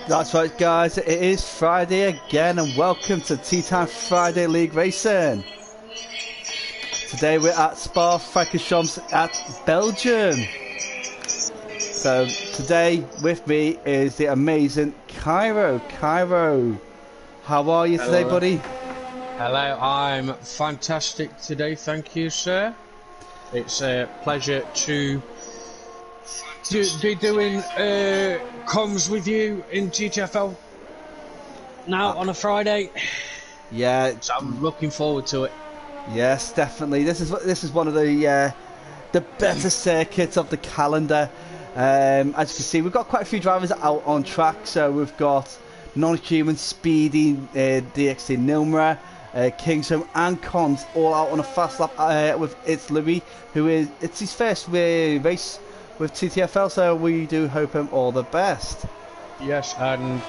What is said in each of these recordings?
That's right, guys. It is Friday again, and welcome to TeaTime Friday League Racing. Today we're at Spa-Francorchamps at Belgium. So today with me is the amazing Cairo. Cairo, how are you today, buddy? Hello, I'm fantastic today, thank you, sir. It's a pleasure to be doing comms with you in GTFL now on a Friday. Yeah, so I'm looking forward to it. Yes, definitely. This is one of the better circuits of the calendar. As you can see, we've got quite a few drivers out on track. So we've got non-human, Speedy, DXT Nilmra, Kingsholm and Cons all out on a fast lap with It's Louis, it's his first race with TTFL, so we do hope him all the best. Yes, and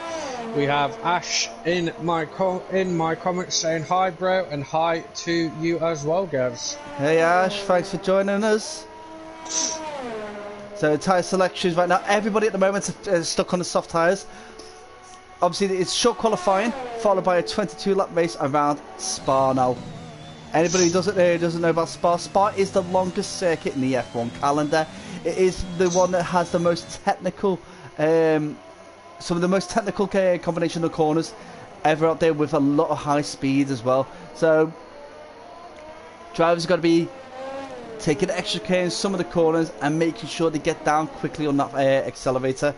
we have Ash in my comments saying hi, bro, and hi to you as well, guys. Hey Ash, thanks for joining us. So tyre selections right now, everybody at the moment is stuck on the soft tyres. Obviously it's short qualifying followed by a 22 lap race around Spa now. Anybody who doesn't know about Spa, Spa is the longest circuit in the F1 calendar. It is the one that has the most technical, some of the most technical combination of corners ever out there, with a lot of high speed as well. So drivers got to be taking extra care in some of the corners and making sure they get down quickly on that accelerator.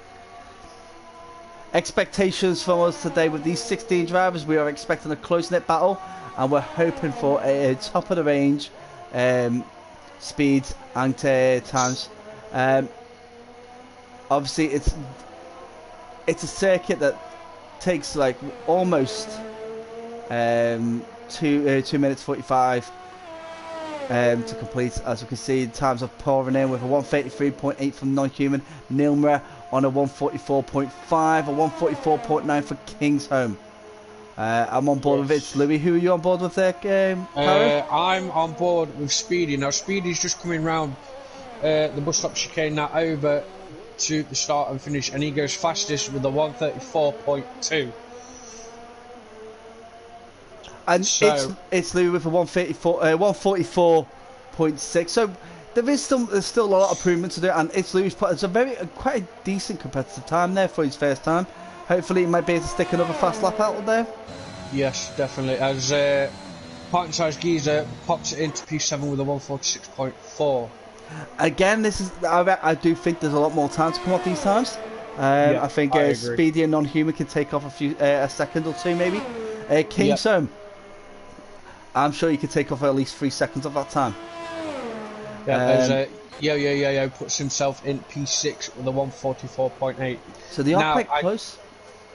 Expectations from us today with these 16 drivers, we are expecting a close-knit battle, and we're hoping for a top of the range speeds and times. Obviously it's a circuit that takes like almost 2 minutes 45 to complete. As you can see, times are pouring in with a 133.8 from non-human, Nilmra on a 144.5, a 144.9 for Kingsholm. I'm on board with It's Louis. Who are you on board with there, Karen? I'm on board with Speedy. Now Speedy's just coming round the bus stop chicane now over to the start and finish, and he goes fastest with a 134.2. And so, it's Louis with a 144.6. So there's still a lot of improvement to do, and it's Louis put quite a decent competitive time there for his first time. Hopefully he might be able to stick another fast lap out there. Yes, definitely. As Parking Size Geezer pops it into P7 with a 146.4. Again, I do think there's a lot more time to come off these times. I think Speedy and non-human can take off a second or two maybe. Kingsholm, I'm sure you could take off at least 3 seconds of that time. Yeah, Yo puts himself in P6 with a 144.8. So they are quite close.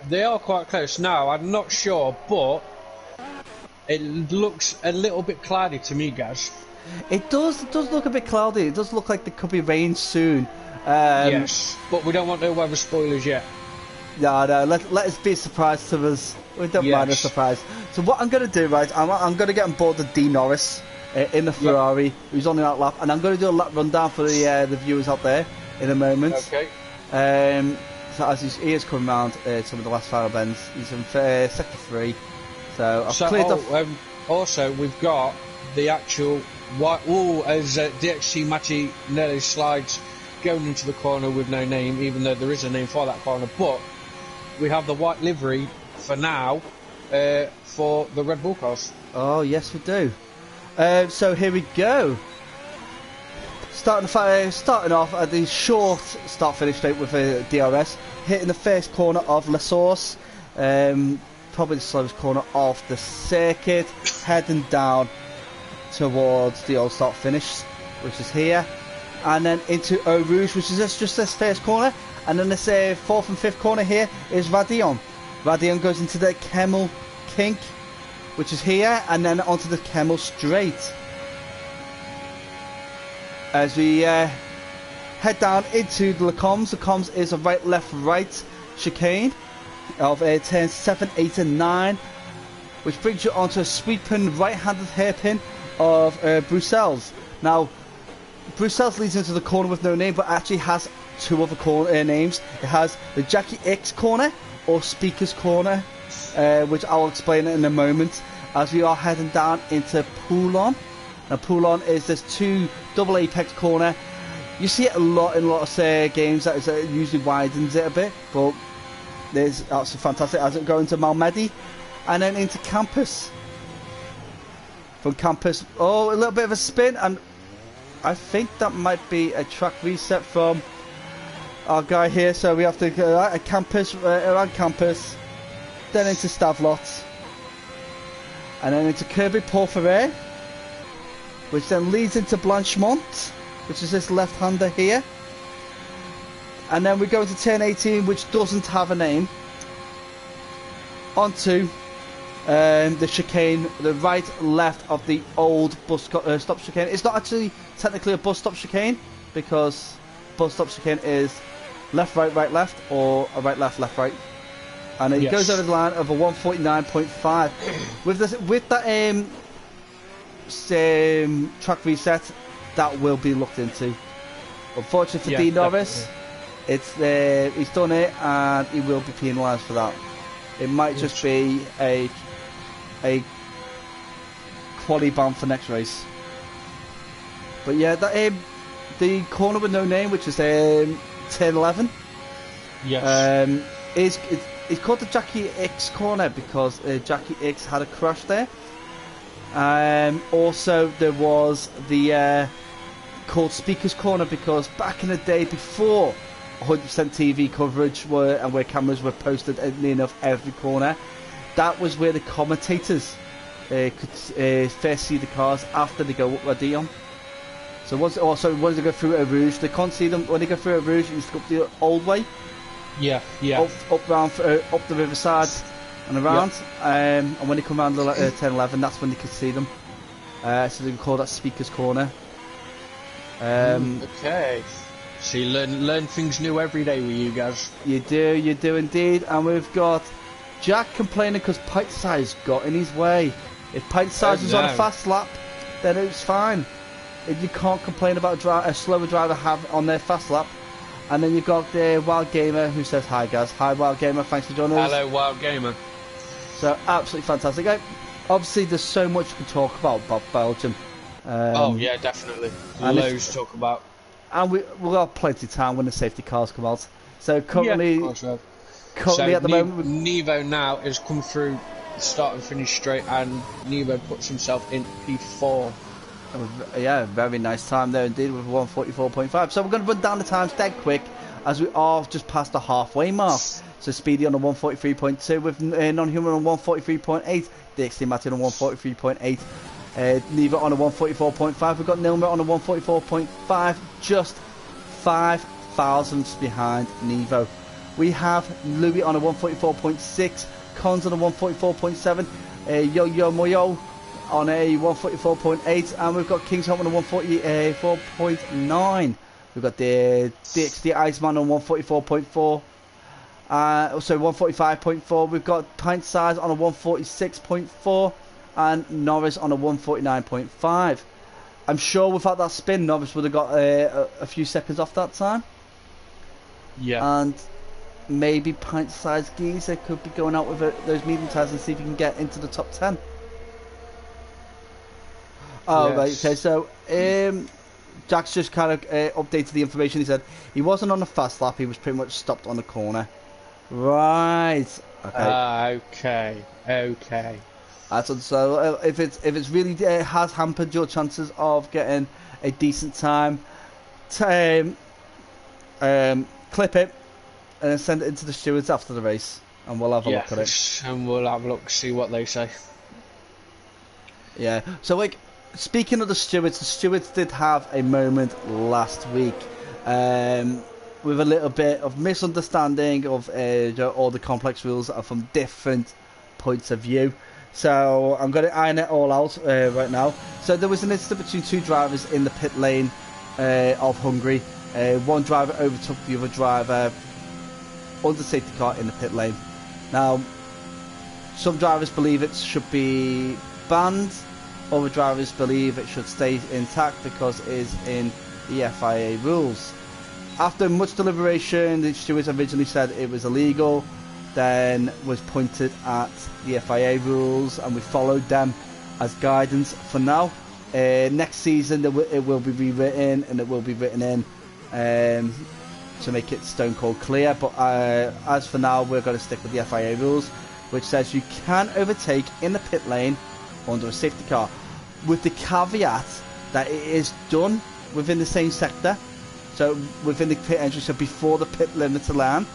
They are quite close. Now, I'm not sure, but it looks a little bit cloudy to me, guys. It does look a bit cloudy. It does look like there could be rain soon. Yes, but we don't want no weather spoilers yet. No, let us be surprised to us. We don't mind a surprise. So what I'm going to do, right, I'm going to get on board the D Norris in the Ferrari, who's on that lap, and I'm going to do a lap rundown for the viewers out there in a moment. Okay. So as he is coming around some of the last final bends, he's in sector 3. So I've cleared off. Also, we've got the actual white. As DXT Matty nearly slides going into the corner with no name, even though there is a name for that corner. But we have the white livery for now for the Red Bull cars. Oh yes, we do. So here we go. Starting off at the short start-finish straight with a DRS, hitting the first corner of La Source, probably the slowest corner of the circuit, heading down towards the old start-finish, which is here, and then into Eau Rouge, which is just this first corner, and then this fourth and fifth corner here is Radion. Radion goes into the Kemmel Kink, which is here, and then onto the Kemmel Straight. As we head down into the Comms. The Comms is a right, left, right chicane of turns 7, 8 and 9, which brings you onto a sweeping right-handed hairpin of Bruxelles. Now, Bruxelles leads into the corner with no name, but actually has two other corner names. It has the Jackie X corner or Speaker's Corner, which I'll explain in a moment, as we are heading down into Poulon. Now Poulon is this 2 double apex corner. You see it a lot in a lot of games that usually widens it a bit, but that's fantastic as it goes into Malmedy and then into Campus. From Campus, a little bit of a spin, and I think that might be a track reset from our guy here. So we have to go at Campus, around Campus, then into Stavlot, and then into Kirby Porphyre, which then leads into Blanchemont, which is this left-hander here. And then we go into turn 18, which doesn't have a name, onto the chicane, the right left of the old bus stop chicane. It's not actually technically a bus stop chicane, because bus stop chicane is left right right left, or a right left left right, and it goes over the line of a 149.5. with that track reset, that will be looked into. Unfortunately for Dean Norris, he's done it and he will be penalised for that. It might just be a quali ban for next race. But yeah, that the corner with no name, which is 10-11. Yes. It's called the Jackie X corner because Jackie X had a crash there. Also, there was the called Speaker's Corner because back in the day, before 100% TV coverage and where cameras were posted in enough every corner, that was where the commentators could first see the cars after they go up a Dion. So once they go through a Rouge, they can't see them when they go through a Rouge. You used to go up the old way. Yeah. Up the riverside and around. And when they come around the 10-11, that's when they could see them. So they can call that Speaker's Corner. Okay. So you learn things new every day with you guys. You do indeed. And we've got Jack complaining because pint size got in his way. If pint size was on a fast lap, then it was fine. If you can't complain about a slower driver have on their fast lap. And then you've got the Wild Gamer who says hi guys. Hi Wild Gamer, thanks for joining us. Hello Wild Gamer. So absolutely fantastic. Obviously there's so much you can talk about Belgium. Oh yeah, definitely. Loads to talk about. And we've got plenty of time when the safety cars come out. So currently, at the moment, Nevo now has come through start and finish straight, and Nevo puts himself in P4. Yeah, very nice time there indeed with 144.5. So we're going to run down the times dead quick as we are just past the halfway mark. So Speedy on a 143.2 with Non-Human on 143.8, DXT Matty on 143.8. Neva on a 144.5. We've got Nilma on a 144.5, just 5 thousandths behind Nevo. We have Louis on a 144.6, Cons on a 144.7, Yo-Yo Moyo on a 144.8, and we've got King's Home on a 144.9. We've got the DXT Iceman on 144.4. So 145.4. We've got Pint Size on a 146.4. And Norris on a 149.5. I'm sure without that spin, Norris would have got a few seconds off that time. Yeah. And maybe Pint Size Geezer could be going out with those medium tires and see if he can get into the top 10. Oh, yes. Right, okay, so Jack's just kind of updated the information. He said he wasn't on the fast lap, he was pretty much stopped on the corner. Right. Okay. Okay. So if it's really has hampered your chances of getting a decent time, clip it and then send it into the stewards after the race, and we'll have a look at it. And we'll have a look, see what they say. Yeah. So like, speaking of the stewards did have a moment last week, with a little bit of misunderstanding of all the complex rules are from different points of view. So I'm going to iron it all out right now. So there was an incident between two drivers in the pit lane of Hungary. One driver overtook the other driver under safety car in the pit lane. Now, some drivers believe it should be banned. Other drivers believe it should stay intact because it is in the FIA rules. After much deliberation, the stewards originally said it was illegal. then was pointed at the FIA rules, and we followed them as guidance for now. Next season it will be rewritten, and it will be written in to make it stone cold clear, but as for now we're going to stick with the FIA rules, which says you can overtake in the pit lane under a safety car, with the caveat that it is done within the same sector, so within the pit entry, so before the pit limiter line,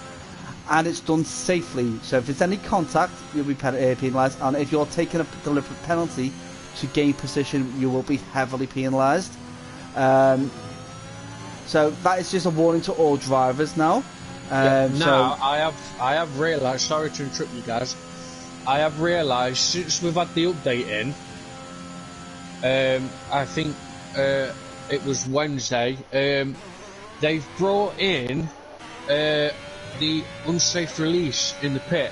and it's done safely. So if there's any contact, you'll be penalised, and if you're taking a deliberate penalty to gain position, you will be heavily penalised. So that is just a warning to all drivers now. Now I have realised. Sorry to interrupt you guys. I have realised since we've had the update in, I think it was Wednesday. They've brought in the unsafe release in the pit.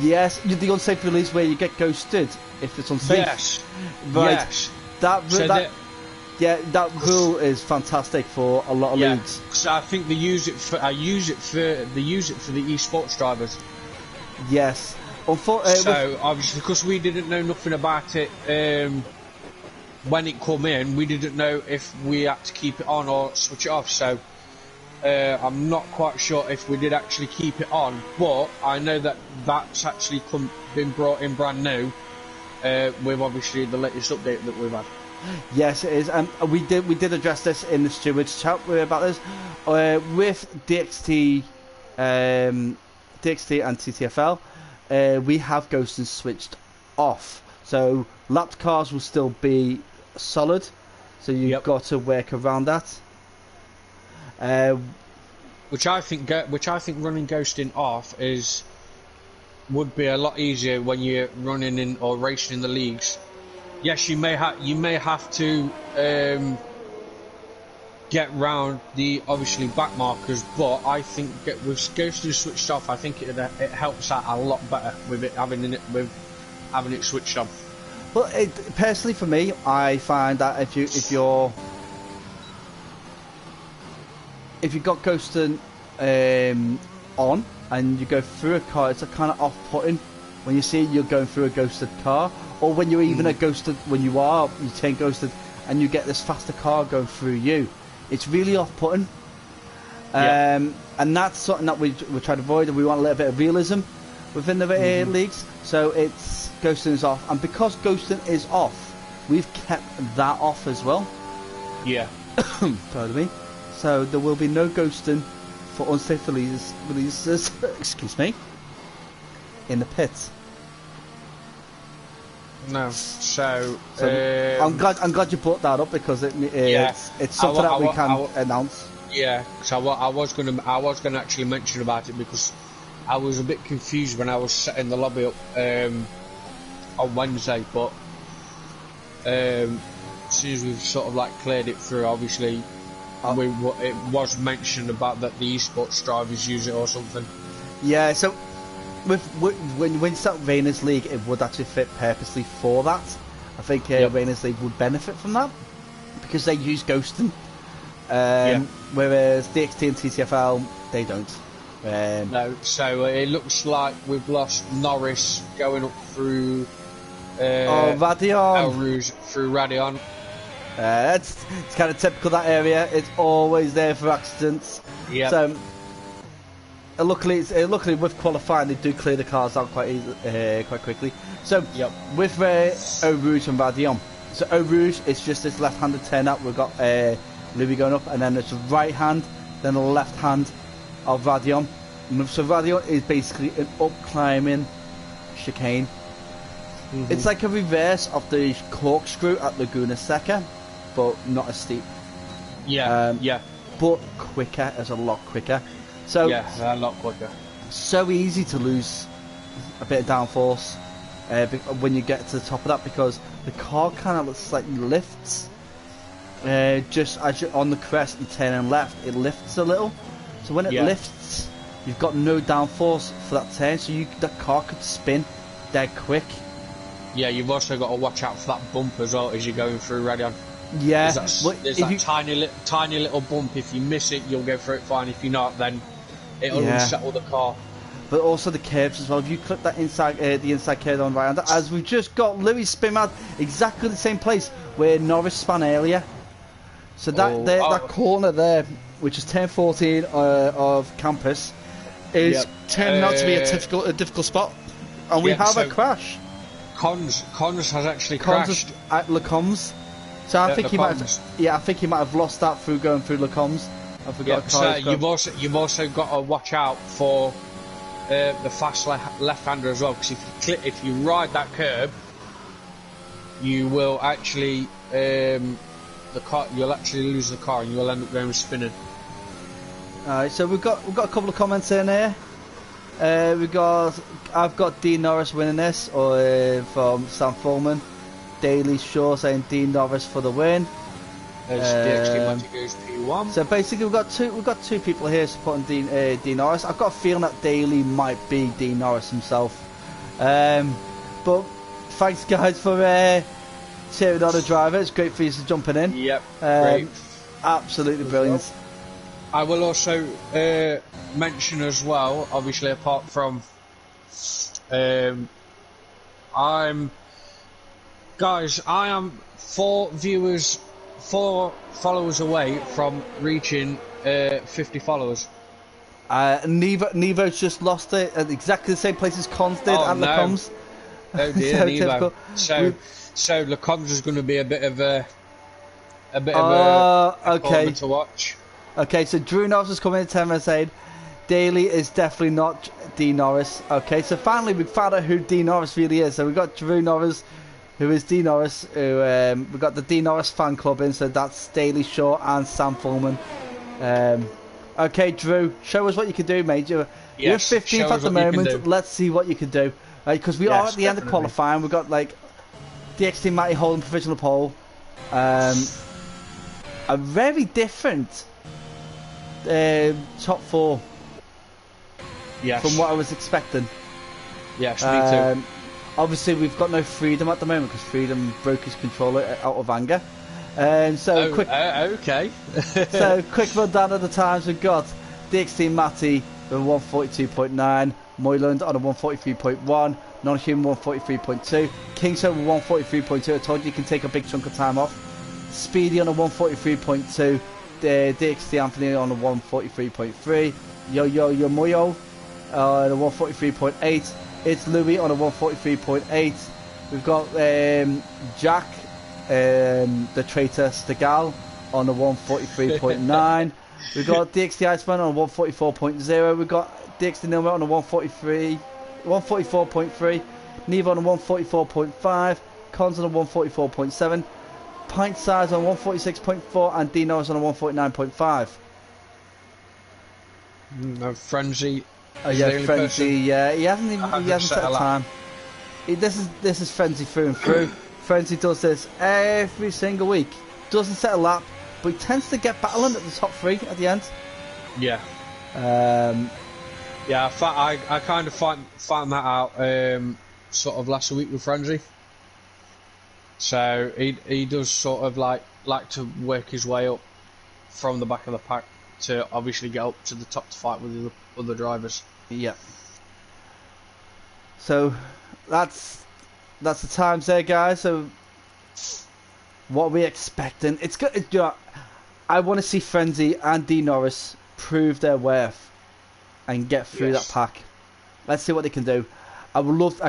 Yes, the unsafe release where you get ghosted if it's unsafe. Yes. Right. Yes. That rule is fantastic for a lot of leagues. So I think they use it for the esports drivers. Yes. So obviously, because we didn't know nothing about it when it come in, we didn't know if we had to keep it on or switch it off. So I'm not quite sure if we did actually keep it on, but I know that that's actually been brought in brand new with obviously the latest update that we've had. Yes, it is, and we did address this in the stewards chat about this with DXT and TTFL. We have ghosting switched off, so lapped cars will still be solid, so you've got to work around that. Which I think running ghosting off would be a lot easier when you're running in or racing in the leagues. Yes, you may have to get round the obviously back markers, but I think with ghosting switched off, I think it helps out a lot better with having it switched on. Well, personally for me, I find that if you've got ghosting on and you go through a car, it's a kind of off-putting when you see you're going through a ghosted car, or when you're even you turn ghosted and you get this faster car going through you. It's really off-putting. And that's something that we try to avoid, and we want a little bit of realism within the leagues. So it's ghosting is off, and because ghosting is off, we've kept that off as well. Yeah. Pardon me. So there will be no ghosting for unsafe releases excuse me, in the pits. No. So I'm glad you brought that up, because it's something that we can announce. Yeah, so I was gonna actually mention about it, because I was a bit confused when I was setting the lobby up on Wednesday, but as soon as we've sort of like cleared it through, obviously it was mentioned about that the esports drivers use it or something. Yeah, so when you start Rainers League, it would actually fit purposely for that. I think Rainers League would benefit from that, because they use ghosting, whereas DXT and TTFL, they don't. No, so it looks like we've lost Norris going up through Radion. El Rouge through Radion. It's kind of typical, that area. It's always there for accidents. Yeah. So luckily with qualifying, they do clear the cars out quite quickly. So with Eau Rouge and Radion. So Eau Rouge is just this left-handed turn up. We've got Louis going up, and then it's right hand, then the left hand of Radion. So Radion is basically an up-climbing chicane. It's like a reverse of the corkscrew at Laguna Seca, but not as steep. But quicker, a lot quicker. So a lot quicker. So easy to lose a bit of downforce when you get to the top of that, because the car kind of slightly lifts. Just as you're on the crest and turning left, it lifts a little. So when it lifts, you've got no downforce for that turn, so that car could spin dead quick. Yeah, you've also got to watch out for that bump as well as you're going through Radion. Yeah, there's that tiny little bump. If you miss it, you'll go through it fine. If you're not, then it'll unsettle the car. but also the curves as well. If you click that inside, the inside curve on right hand, as we've just got Louis Spinmad exactly the same place where Norris spun earlier. So that corner there, which is turn 14 of Campus, is turning out to be a difficult spot, and we have a crash. Cons has actually crashed at Lecombs. So I think he might have lost that through going through Lecombs. I forgot. So you've also got to watch out for the fast left-hander as well, because if you ride that curb, you will actually you'll actually lose the car and you'll end up going spinning. Alright, so we've got a couple of comments in here. I've got Dean Norris winning this, or from Sam Fullman. Daily Shaw saying Dean Norris for the win. DXT Matty goes P1. So basically we've got two people here supporting Dean Norris. I've got a feeling that Daly might be Dean Norris himself. But thanks guys for cheering on the driver. It's great for you jumping in. Yep. Great. Absolutely brilliant. I will also mention as well, obviously apart from I am 4 followers away from reaching 50 followers. Nevo's just lost it at exactly the same place as Cons did at Lecombs. Oh dear, Nevo. So Lecombs is going to be a bit of a corner to watch. Okay, so Drew Norris is coming in 10 minutes saying Daly is definitely not Dean Norris. Okay, so finally we found out who Dean Norris really is. So we've got Drew Norris, who is Dean Norris, who we've got the Dean Norris fan club in, so that's Daly Shaw and Sam Fullman. Okay, Drew, show us what you can do, mate. You're 15th at the moment. Let's see what you can do. Because we are at the end of qualifying. We've got like DXT Matty holding provisional pole. A very different top 4 from what I was expecting. Yes, me too. Obviously, we've got no Freedom at the moment because Freedom broke his controller out of anger. Okay. So quick rundown of the times. We've got DXT Matty with 142.9, Moyland on a 143.1, Non-Human 143.2, Kingston with 143.2. I told you can take a big chunk of time off. Speedy on a 143.2, DXT Anthony on a 143.3, Yo Moyo on a 143.8. It's Louis on a 143.8. We've got Jack, the traitor Stegal, on a 143.9. We've got DXT Iceman on a 144.0. We've got DXT Nilma on a 144.3. Neva on a 144.5. Cons on a 144.7. Pint Size on 146.4. And D Norris on a 149.5. No, Frenzy. Oh yeah, Frenzy. Yeah, he hasn't set a time. This is Frenzy through and through. Frenzy does this every single week. Doesn't set a lap, but he tends to get battling at the top 3 at the end. Yeah. Yeah, I kind of found that out sort of last week with Frenzy. So he does sort of like to work his way up from the back of the pack to obviously get up to the top to fight with the other drivers. Yeah. So that's the times there, guys. So what are we expecting? It's good. I want to see Frenzy and D Norris prove their worth and get through that pack. Let's see what they can do. I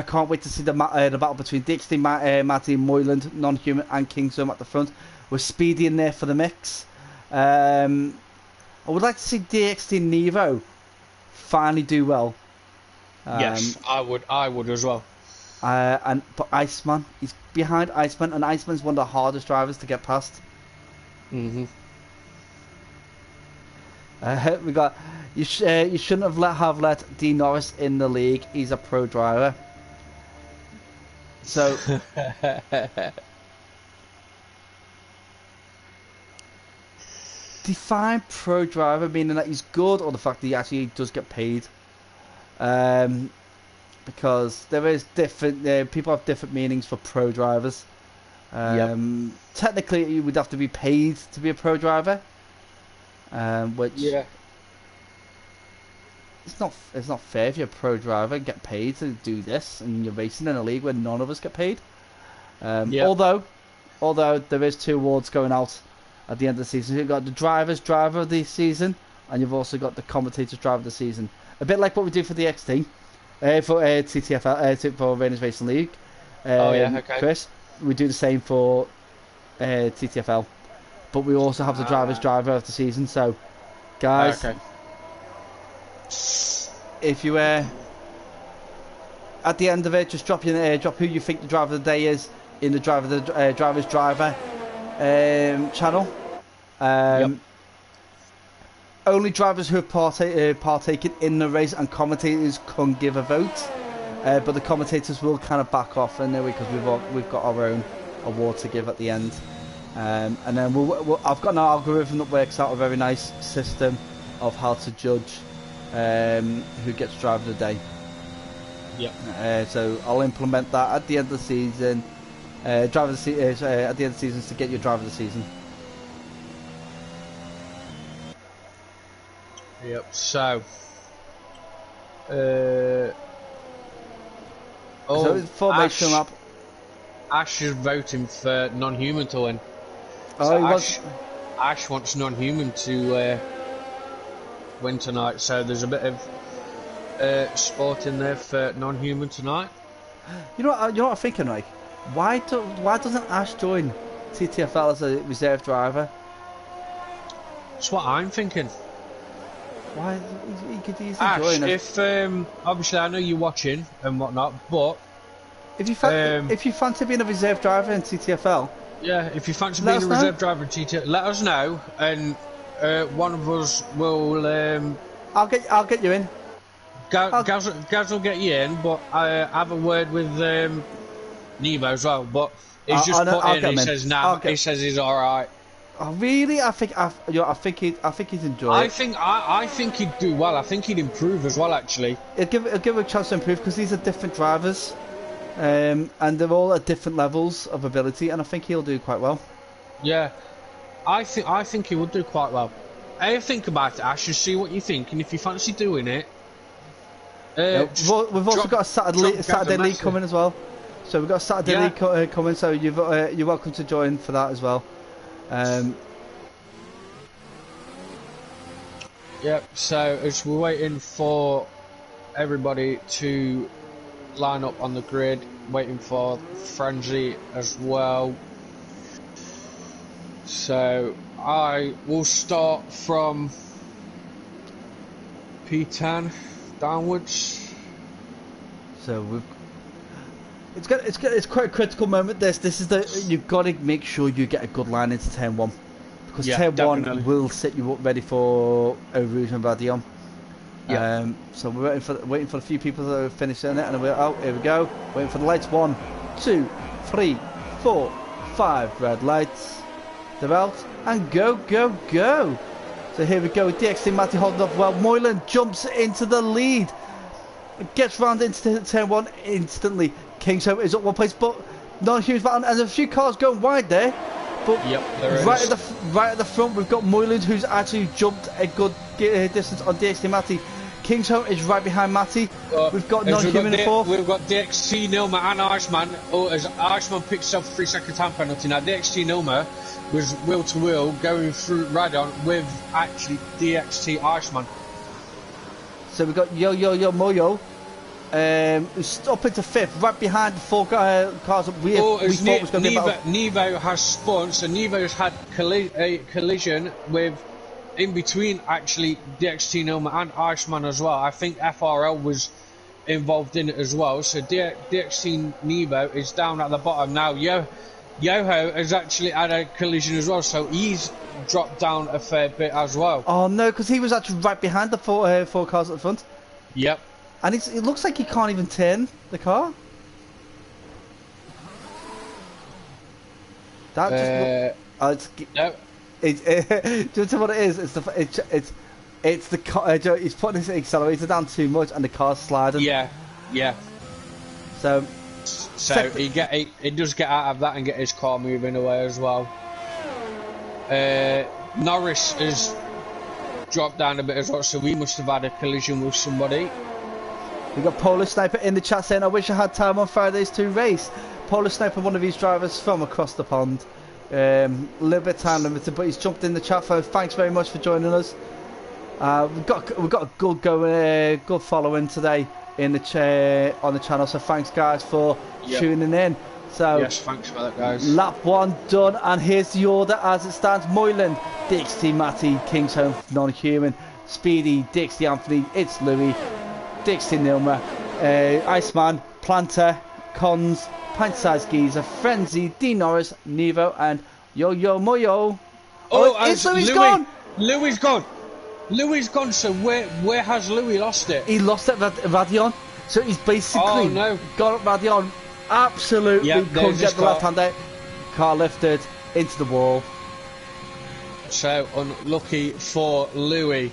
can't wait to see the battle between DXT Matty, Moyland, Non-Human, and Kingston at the front, with Speedy in there for the mix. I would like to see DXT Nevo finally do well. Yes, I would as well. But Iceman, he's behind Iceman, and Iceman's one of the hardest drivers to get past. We got you shouldn't have let D Norris in the league. He's a pro driver. So define pro driver, meaning that he's good, or the fact that he actually does get paid. Because there is different people have different meanings for pro drivers. Technically, you would have to be paid to be a pro driver. Which it's not fair if you're a pro driver and get paid to do this, and you're racing in a league where none of us get paid. Although there is 2 awards going out at the end of the season. You've got the driver's driver of the season, and you've also got the commentator's driver of the season. A bit like what we do for the XT, for TTFL, for Rainers Racing League. Okay. Chris, we do the same for TTFL, but we also have the driver's driver of the season. So, guys, if you at the end of it, just drop who you think the driver of the day is in the driver's driver channel. Only drivers who have partaken in the race and commentators can give a vote, but the commentators will kind of back off anyway because we've got our own award to give at the end, and then I've got an algorithm that works out a very nice system of how to judge who gets driver of the day. So I'll implement that at the end of the season. At the end of the season to get your driver of the season. So it's formation lap. Ash is voting for non-human to win. Ash wants non-human to win tonight. So there's a bit of sport in there for non-human tonight. You know what I'm thinking, like, why doesn't Ash join TTFL as a reserve driver? That's what I'm thinking. Why he could easily Ash, join? If obviously I know you're watching and whatnot, but if you fancy being a reserve driver in TTFL, if you fancy being a reserve driver in TTFL, let us know, and one of us will. I'll get you in. Gaz will get you in, but I have a word with Nevo as well. But he's just put in. He says he says he's all right. Oh, really? I think he'd enjoy it. I think he'd do well. I think he'd improve as well. Actually, it'll give him a chance to improve because these are different drivers, and they're all at different levels of ability, and I think he'll do quite well. Yeah, I think he would do quite well. Think about it, Ash, and see what you think, and if you fancy doing it. We've also got a Saturday league coming as well. So we've got a Saturday league coming. So you're welcome to join for that as well. So as we're waiting for everybody to line up on the grid, waiting for Frenzy as well. So I will start from P10 downwards. So it's quite a critical moment. This is you've got to make sure you get a good line into turn 1 because turn 1 will set you up ready for Rouge and Vadillon. So we're waiting for a few people to finish in it, and here we go. Waiting for the lights. 1, 2, 3, 4, 5 red lights. They're out and go. So here we go. DXT Matty holding off well. Moylan jumps into the lead. Gets round into turn 1 instantly. Kingsholm is up one place, but non-human battle, and a few cars going wide there. But right at the front, we've got Moylan, who's actually jumped a good distance on DXT Matty. Kingsholm is right behind Matty. We've got non-human in 4th. We've got DXT Nilma and Iceman. As Iceman picks himself a 3-second time penalty. Now DXT Nilma was wheel to wheel going through Radon with actually DXT Iceman. So we've got Yo Moyo, who's up into 5th, right behind the 4 cars that we thought was going to be about. Nevo has spun, so Nevo's had a collision with, in between actually DXT Nilma and Iceman as well. I think FRL was involved in it as well. So DXT Nevo is down at the bottom now. Yoho has actually had a collision as well, so he's dropped down a fair bit as well. Oh no, because he was actually right behind the 4 cars at the front. Yep. And it looks like he can't even turn the car. That just no. Do you know what it is? It's the car. He's putting his accelerator down too much, and the car's sliding. Yeah. So he does get out of that and get his car moving away as well. Norris is dropped down a bit as well, so we must have had a collision with somebody. We got Polar Sniper in the chat saying, I wish I had time on Fridays to race. Polar Sniper, one of these drivers from across the pond. A little bit time limited, but he's jumped in the chat. Thanks very much for joining us. We've got a good following today in the on the channel. So thanks guys for tuning in. So yes, thanks for that, guys. Lap 1 done, and here's the order as it stands: Moyland, Dixie, Matty, Kingsholm, Non-Human, Speedy, Dixie, Anthony, it's Louis, Dixie, Nilma, Iceman, Planter, Cons, Pint Size Geezer, Frenzy, D Norris, Nevo, and Yo Yo Moyo. Oh, it's Louis gone. Louis gone. Louis gone. So where has Louis lost it? He lost it at Radion. So he's basically got up Radion. Absolutely couldn't get the left hand out. Car lifted into the wall. So unlucky for Louis.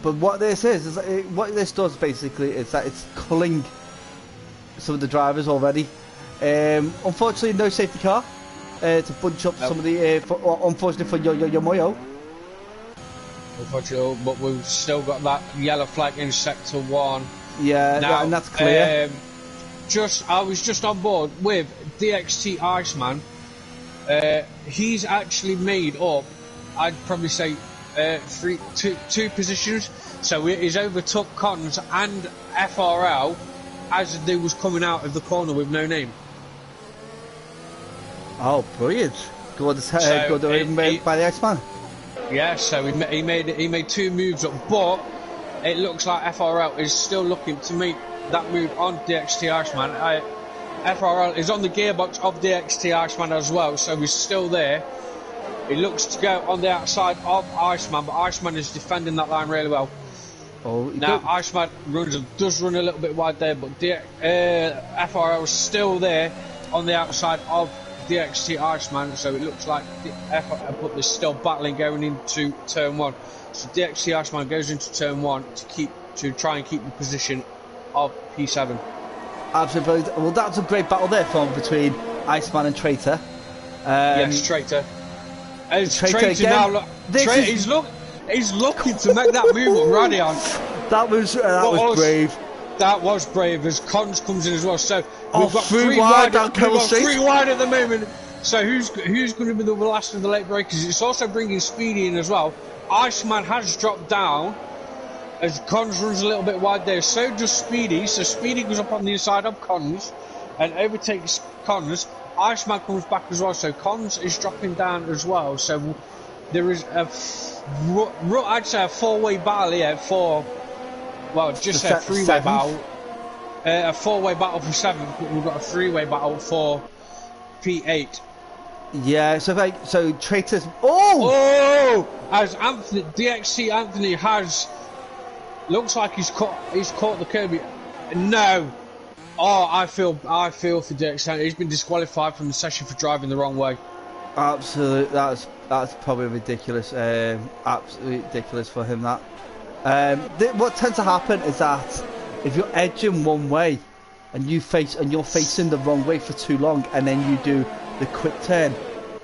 But what this is what this does basically is that it's culling some of the drivers already. Unfortunately, no safety car to bunch up some of the. Unfortunately for Yo Moyo. Unfortunately, but we've still got that yellow flag in sector 1. Yeah, now, and that's clear. I was just on board with DXT Iceman. He's actually made up, I'd probably say, two positions. So he's overtook Cons and FRL as they was coming out of the corner with no name. Oh, brilliant! Good by the Iceman. Yeah, so he made 2 moves up, but it looks like FRL is still looking to make that move on DXT Iceman. FRL is on the gearbox of DXT Iceman as well, so he's still there. He looks to go on the outside of Iceman, but Iceman is defending that line really well. Now Iceman does run a little bit wide there, but FRL is still there on the outside of DXT Iceman, so it looks like but they're still battling going into turn 1. So DXT Iceman goes into turn 1 to try and keep the position of P7. Absolutely. Well, that's a great battle there between Iceman and Traitor. Yes, Traitor. Traitor now he's looking to make that move on Radion. That was brave. That was brave as Cons comes in as well. So we've got 3 wide down We've got 3 wide at the moment. So who's going to be the last of the late breakers? It's also bringing Speedy in as well. Iceman has dropped down as Cons runs a little bit wide there. So does Speedy. So Speedy goes up on the inside of Cons and overtakes Cons. Iceman comes back as well. So Cons is dropping down as well. So there is I'd say a 4-way battle here for. Well, just a 3-way battle. A 4-way battle for 7th, but we've got a 3-way battle for P8. Yeah, so Traitors. As Anthony, DXT Anthony looks like he's caught the Kirby. No. I feel for DXT. He's been disqualified from the session for driving the wrong way. Absolutely, that's probably ridiculous. Absolutely ridiculous for him that. What tends to happen is that if you're edging one way and you're facing the wrong way for too long, and then you do the quick turn,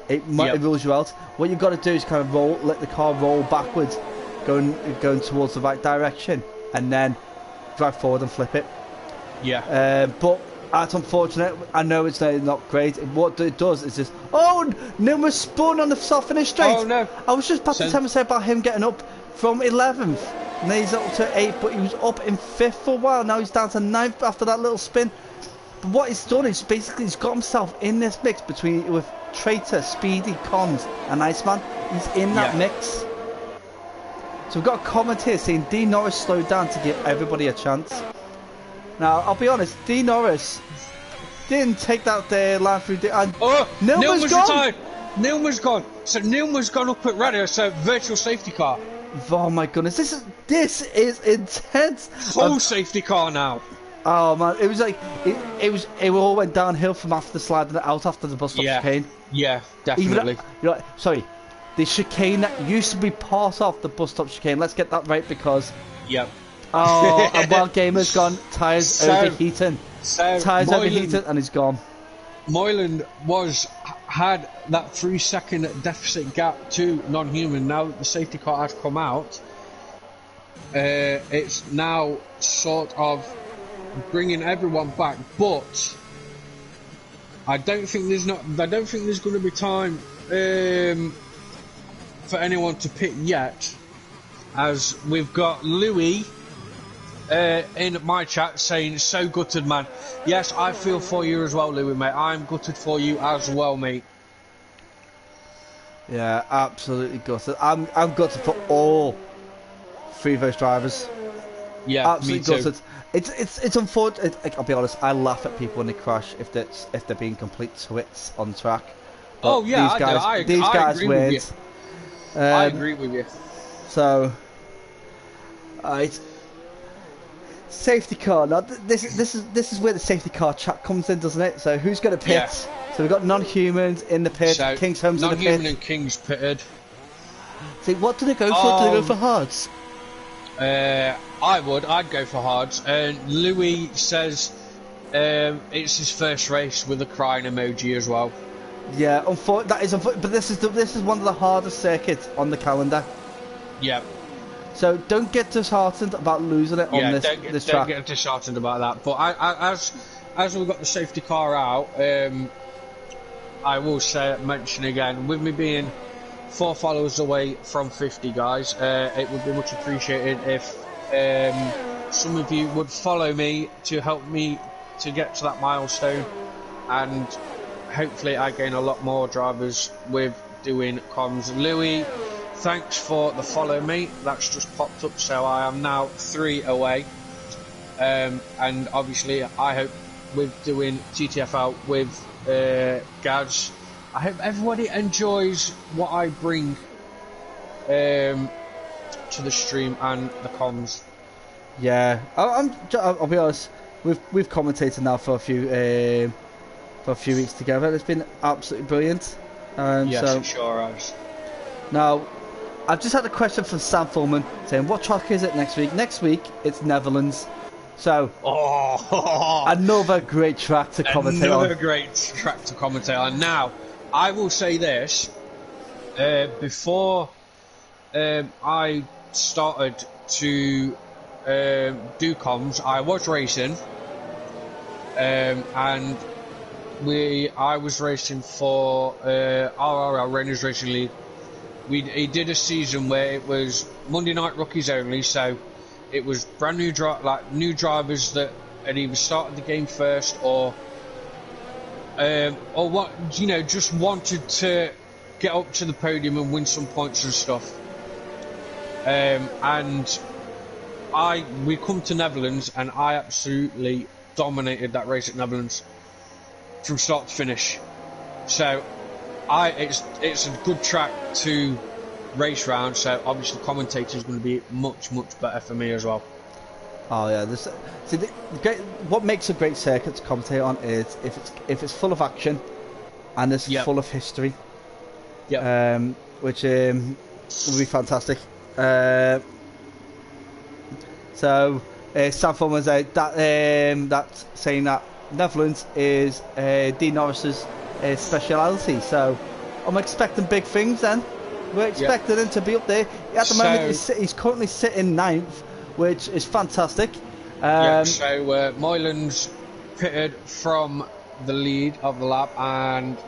it rules you out. What you've got to do is kind of let the car roll backwards, going towards the right direction, and then drive forward and flip it. Yeah. But that's unfortunate. I know it's not great. What it does is just Nilma spun on the soft finish straight. Oh no! I was just about to tell me about him getting up from 11th. And then he's up to 8th, but he was up in 5th for a while. Now he's down to 9th after that little spin. But what he's done is basically he's got himself in this mix with Traitor, Speedy, Cons, and Iceman. He's in that mix. So we've got a comment here saying D Norris slowed down to give everybody a chance. Now I'll be honest, D Norris didn't take that line through. Nilma's gone. Retired. Nilma's gone. So Nilma's gone up at radio. So virtual safety car. Oh my goodness, this is intense. Full safety car now. Oh man, it was like it all went downhill from after sliding it out after the bus stop chicane. Yeah, definitely. Sorry, the chicane that used to be part of the bus stop chicane. Let's get that right because. Yep. Oh, and Wild Gamer's gone. Tyres overheating. So Tyres overheating and he's gone. Moyland had that 3-second deficit gap to non-human. Now that the safety car has come out, it's now sort of bringing everyone back, but I don't think there's going to be time for anyone to pit yet, as we've got Louis in my chat saying, so gutted, man. Yes, I feel for you as well, Louis, mate. I'm gutted for you as well, mate. Yeah, absolutely gutted. I'm gutted for all 3 of those drivers. Yeah, absolutely me too. Gutted. It's unfortunate. I'll be honest. I laugh at people when they crash if they're being complete twits on track. But oh yeah, these guys win. I agree with you. So, it's safety car. Now this is where the safety car chat comes in, doesn't it? So who's going to pit? Yeah. So we've got non-humans in the pit. So, King's Home's in the pit. Non-human and King's pitted. See, what do they go for? Do they go for hards? I'd go for hards. And Louis says it's his first race with a crying emoji as well. Yeah, that is unfortunate. But this is one of the hardest circuits on the calendar. Yeah. So don't get disheartened about losing it on this track. Don't get disheartened about that. But as we've got the safety car out, I will mention again, with me being 4 followers away from 50, guys, it would be much appreciated if some of you would follow me to help me to get to that milestone, and hopefully I gain a lot more drivers with doing comms. Louis, thanks for the follow, mate. That's just popped up, so I am now 3 away. And obviously I hope with doing TTFL with Gads, I hope everybody enjoys what I bring to the stream and the comms. Yeah, I'll be honest. We've commentated now for a few weeks together. It's been absolutely brilliant. Yes, it sure has. Now, I've just had a question from Sam Fullman saying, "What track is it next week?" Next week, it's Netherlands. So, another great track to commentate on. Another great track to commentate on. Now, I will say this: before I started to do comms, I was racing, and I was racing for RRL Rangers Racing League. He did a season where it was Monday night rookies only, so it was brand new new drivers that had either started the game first or what, you know, just wanted to get up to the podium and win some points and stuff. And we come to Netherlands and I absolutely dominated that race at Netherlands from start to finish. So it's a good track to race round, so obviously the commentator is going to be much better for me as well. Oh yeah, what makes a great circuit to commentate on is if it's full of action and it's full of history. Yeah. Which would be fantastic. So Sam Fulman said that's saying that Netherlands is Dean Norris's speciality. So I'm expecting big things then. We're expecting him to be up there. At the moment, he's currently sitting 9th, which is fantastic. So Moylan's pitted from the lead of the lap and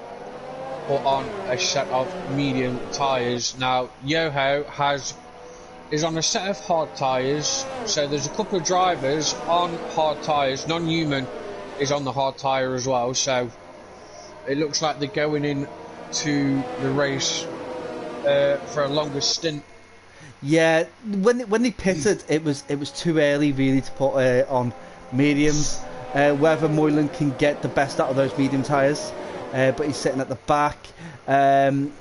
put on a set of medium tyres. Now, Yoho is on a set of hard tyres, so there's a couple of drivers on hard tyres. Non-human is on the hard tyre as well, so it looks like they're going in to the race for a longer stint. Yeah, when they pitted, it was too early really to put on mediums. Whether Moylan can get the best out of those medium tyres, but he's sitting at the back, and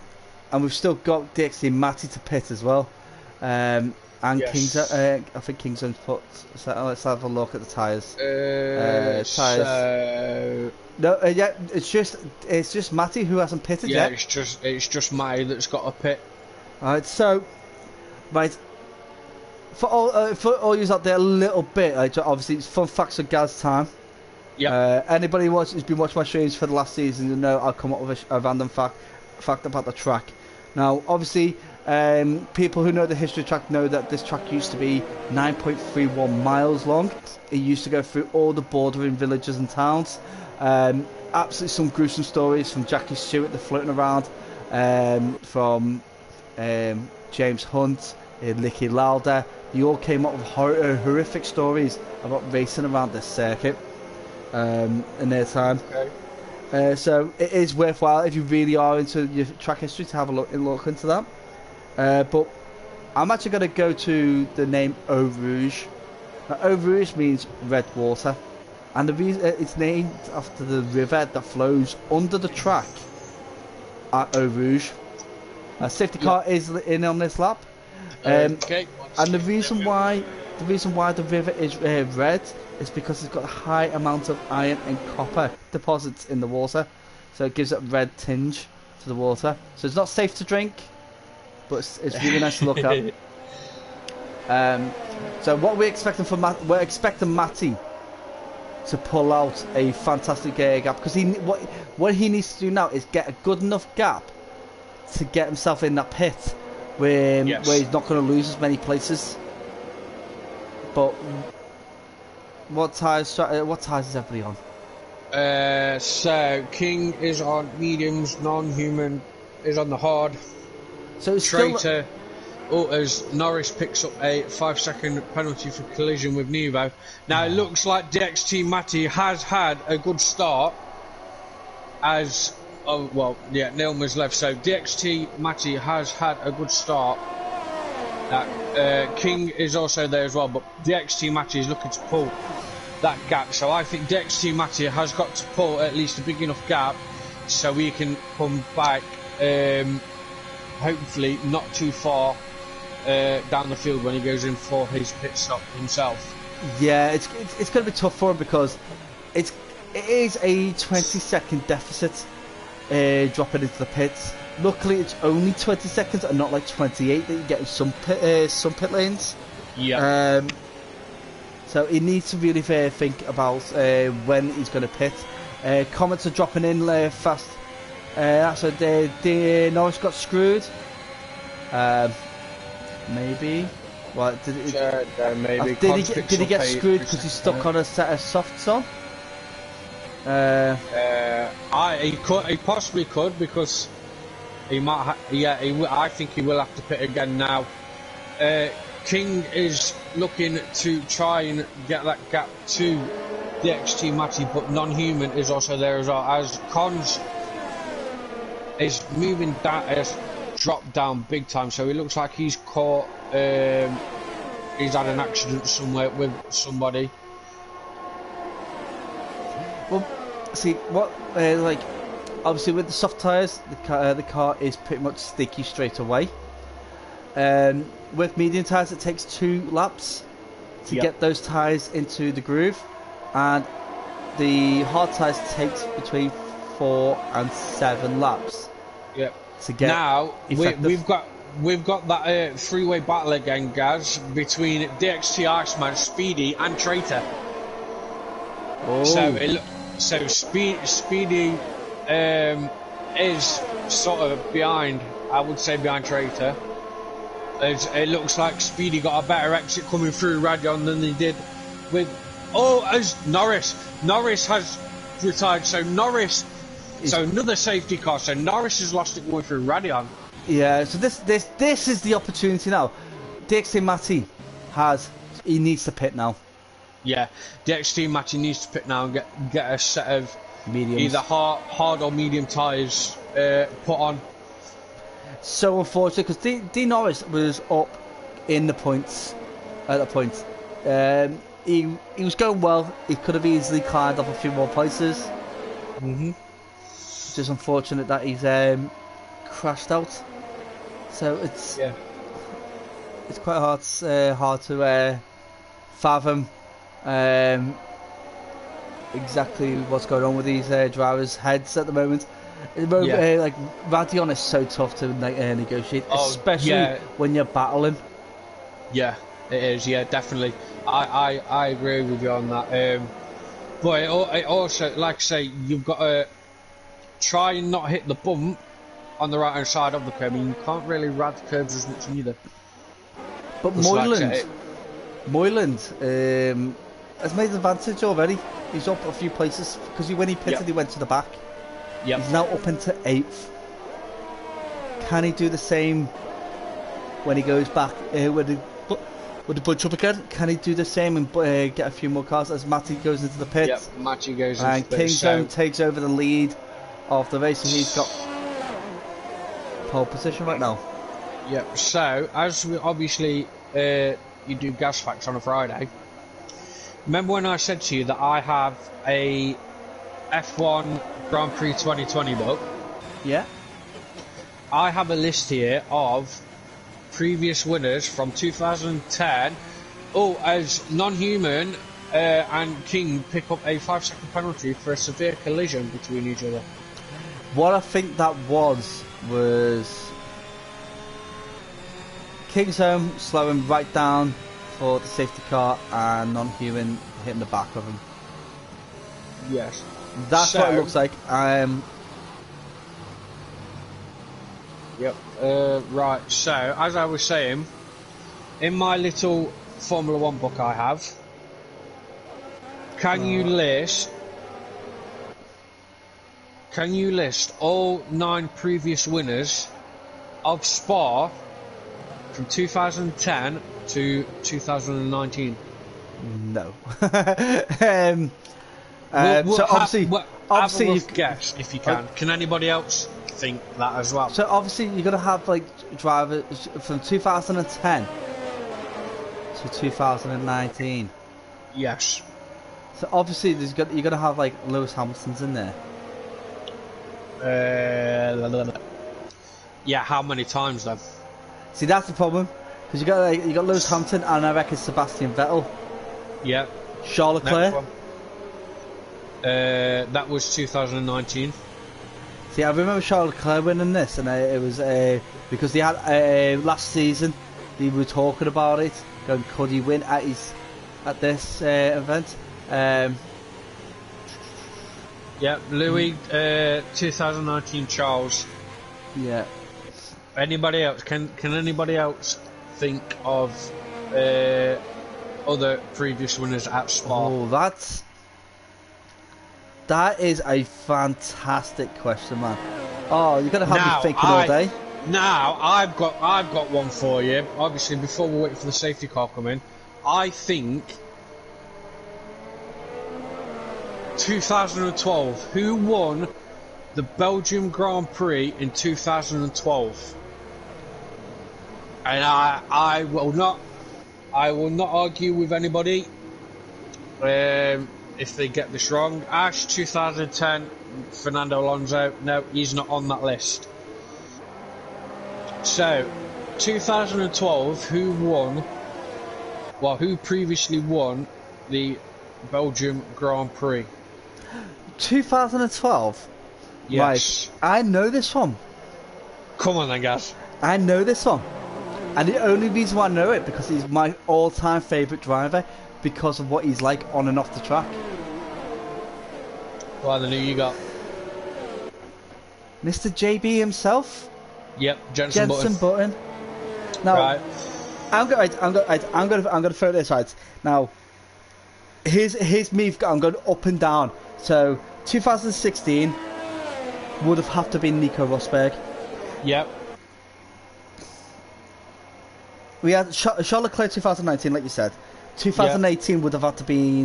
we've still got DXT and Matty to pit as well. And King's, I think Kingston's put. So let's have a look at the tyres. So no, it's just Matty who hasn't pitted yet. Yeah, it's just Matty that's got a pit. Alright, so for all you out there, a little bit. Obviously, it's fun facts of Gaz time. Anybody who's been watching my streams for the last season, you know I'll come up with a random fact about the track. Now, obviously, people who know the history of the track know that this track used to be 9.31 miles long. It used to go through all the bordering villages and towns. Absolutely some gruesome stories from Jackie Stewart, they're floating around, from James Hunt, Nicky Lauda. They all came up with horrific stories about racing around this circuit in their time. Okay. So it is worthwhile if you really are into your track history to have a look into that. But I'm actually going to go to the name Eau Rouge. Now, Eau Rouge means red water, and the reason it's named after the river that flows under the track at Eau Rouge. Safety car is in on this lap. Okay. And the reason why the river is red is because it's got a high amount of iron and copper deposits in the water, so it gives it a red tinge to the water. So it's not safe to drink, but it's really nice to look at. So what we're expecting from we're expecting Matty to pull out a fantastic gap, because what he needs to do now is get a good enough gap to get himself in that pit where he's not going to lose as many places. But what tyres is everybody on? So King is on mediums, non-human is on the hard. So it's Traitor, as Norris picks up a 5-second penalty for collision with Nuvo. Now it looks like DXT Matty has had a good start as... Oh, well, yeah, Nilma's left. So DXT Matty has had a good start. King is also there as well, but DXT Matty is looking to pull that gap. So I think DXT Matty has got to pull at least a big enough gap so we can come back, hopefully not too far down the field when he goes in for his pit stop himself. Yeah, it's going to be tough for him because it is a 20-second deficit. Dropping into the pits. Luckily, it's only 20 seconds and not like 28 that you get in some pit lanes. Yeah. So he needs to really think about when he's going to pit. Comments are dropping in fast. So Norris got screwed. Maybe. Well, maybe. Did he get screwed because he's stuck on a set of softs on? He possibly could, because he might. I think he will have to pit again now. King is looking to try and get that gap to DXT Matty, but non-human is also there as well. As Cons is moving down, has dropped down big time, so it looks like he's caught. He's had an accident somewhere with somebody. Well, see what obviously with the soft tyres, the car is pretty much sticky straight away. With medium tyres, it takes 2 laps to get those tyres into the groove, and the hard tyres takes between 4 and 7 laps. Yep. To get now we've got that three-way battle again, guys, between DXT Iceman, Speedy, and Traitor. Oh. So Speedy is sort of behind, I would say, behind Traitor. It looks like Speedy got a better exit coming through Radion than he did with... as Norris. Norris has retired, so another safety car, so Norris has lost it going through Radion. Yeah, so this is the opportunity now. DXT Matty he needs to pit now. Yeah, DXT Matty needs to pit now and get a set of mediums, either hard or medium tyres put on. So unfortunate, because D Norris was up in the points at that point. He was going well. He could have easily climbed up a few more places. Just unfortunate that he's crashed out. So it's quite hard to fathom exactly what's going on with these drivers' heads at the moment. Like Radion is so tough to negotiate, especially when you're battling. Yeah, it is. Yeah, definitely. I agree with you on that. But it also, like I say, you've got to try and not hit the bump on the right hand side of the curb. I mean, you can't really ride the curbs as much either. But Moyland has made an advantage already. He's up a few places because when he pitted, he went to the back. Yep. He's now up into 8th. Can he do the same when he goes back with the bunch up again? Can he do the same and get a few more cars as Matty goes into the pit? Yep, Matty goes into and the pit. And Kingstone takes over the lead of the race, and he's got pole position right now. Yep, so as we obviously you do gas facts on a Friday, remember when I said to you that I have a F1 Grand Prix 2020 book? Yeah. I have a list here of previous winners from 2010. Oh, as non-human and King pick up a 5-second penalty for a severe collision between each other. What I think that was King's home slowing right down for the safety car and non-human hitting the back of him. Yes. That's what it looks like. Yep. Right, so as I was saying, in my little Formula 1 book I have, can you list all 9 previous winners of Spa from 2010 to 2019? No. So obviously have a rough guess if you can. Can anybody else think that as well? So obviously you're gonna have like drivers from 2010 to 2019. Yes. So obviously you're gonna have like Lewis Hamilton's in there. Yeah, how many times though? See, that's the problem, because you got Lewis Hamilton and I reckon Sebastian Vettel. Yeah. Charles Leclerc. That was 2019. See, I remember Charles Leclerc winning this, and it was because they had last season. They were talking about it, going, could he win at this event? Yeah, Louis, 2019 Charles. Yeah. Anybody else? Can anybody else think of other previous winners at Spa? Oh, that is a fantastic question, man. Oh, you're gonna have me thinking all day. Now I've got one for you. Obviously, before we wait for the safety car come in, I think 2012. Who won the Belgium Grand Prix in 2012? And I will not argue with anybody if they get this wrong. Ash 2010, Fernando Alonso. No, he's not on that list. So 2012, who previously won the Belgium Grand Prix? 2012? Yes. Right. I know this one. Come on then, guys. I know this one. And the only reason why I know it, because he's my all-time favourite driver, because of what he's like on and off the track. Well, then who you got? Mr. JB himself. Yep, Jenson Button. Now, right. I'm gonna throw this right now. Here's me. I'm going up and down. So 2016 would have to be Nico Rosberg. Yep. We had Charles Leclerc 2019, like you said. 2018 would have had to be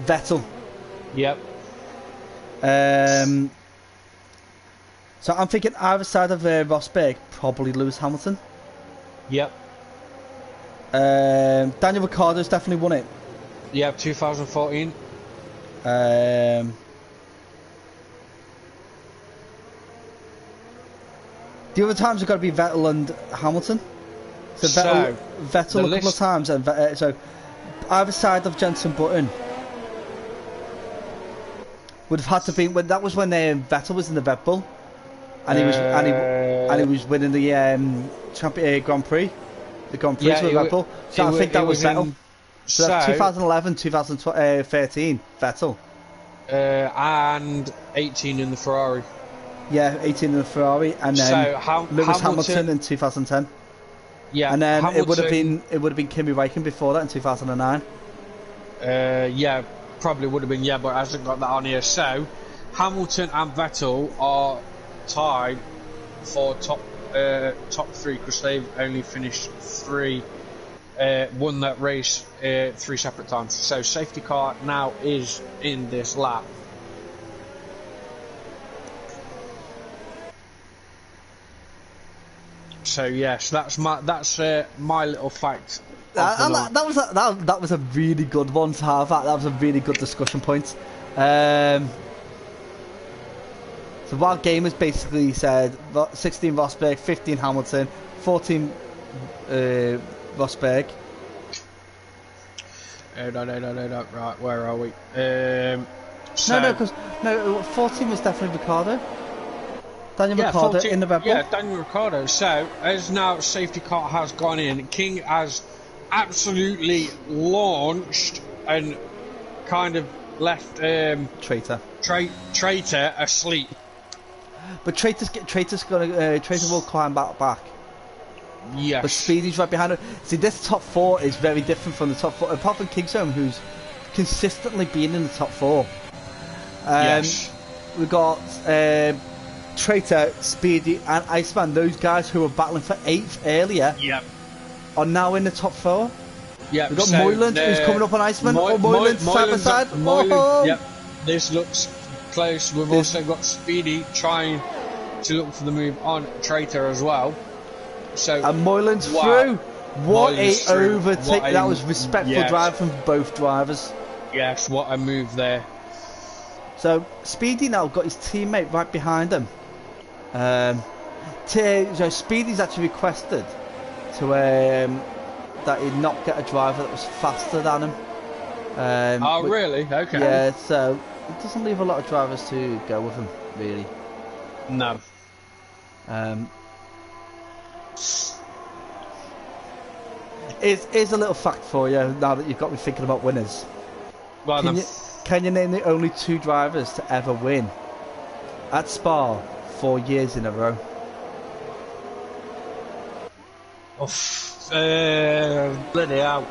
Vettel. Yep. So I'm thinking either side of Rosberg, probably Lewis Hamilton. Yep. Daniel Ricciardo's definitely won it. Yep, 2014. The other times have got to be Vettel and Hamilton. So Vettel a couple of times, and so either side of Jenson Button would have had to be. When that was when Vettel was in the Red Bull, and he was winning the Grand Prix, the Grand Prix with Red Bull. So I think that was Vettel. So that's 2011, 2013, Vettel. And 18 in the Ferrari. Yeah, 18 in the Ferrari, and then so Lewis Hamilton in 2010. Yeah, and then Hamilton, it would have been Kimi Räikkönen before that in 2009. Yeah, probably would have been. Yeah, but it hasn't got that on here. So Hamilton and Vettel are tied for top three because they've only finished three. Won that race 3 separate times. So safety car now is in this lap. So yes, that's my little fact. That was a really good one to have. That was a really good discussion point. So Wild Gamers basically said 16 Rosberg, 15 Hamilton, 14 Rosberg. No. Right, where are we? Because 14 was definitely Ricciardo. Daniel Ricciardo 14, in the Red Bull. Yeah, Daniel Ricciardo. So as now safety car has gone in, King has absolutely launched and kind of left Traitor asleep. But Traitor will climb back. Yes. But Speedy's right behind him. See, this top 4 is very different from the top 4. Apart from Kingstone, who's consistently been in the top 4. Yes. We've got Traitor, Speedy, and Iceman. Those guys who were battling for 8th earlier. Yep. Are now in the top 4. Yeah. We've got Moyland, who's coming up on Iceman. Moyland side by side. Moyland, yep. This looks close. We've also got Speedy trying to look for the move on Traitor as well. So and Moyland's through. What a overtake! That was respectful drive from both drivers. Yes, what a move there. So Speedy now got his teammate right behind him. So Speedy's actually requested to that he not get a driver that was faster than him. Really? Okay. Yeah, so it doesn't leave a lot of drivers to go with him, really. No. Here's a little fact for you now that you've got me thinking about winners. Well, can you name the only 2 drivers to ever win at Spa 4 years in a row? Bloody hell.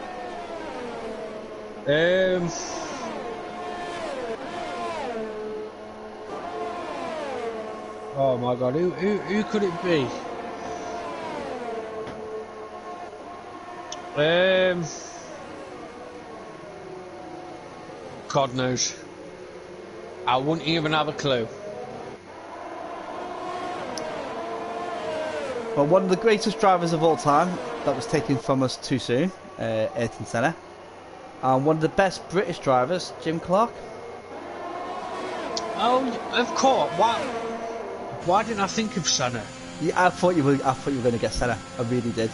Oh my God, who could it be? God knows. I wouldn't even have a clue. Well, one of the greatest drivers of all time that was taken from us too soon, Ayrton Senna. And one of the best British drivers, Jim Clark. Oh, of course. Why didn't I think of Senna? Yeah, I thought you were going to get Senna. I really did.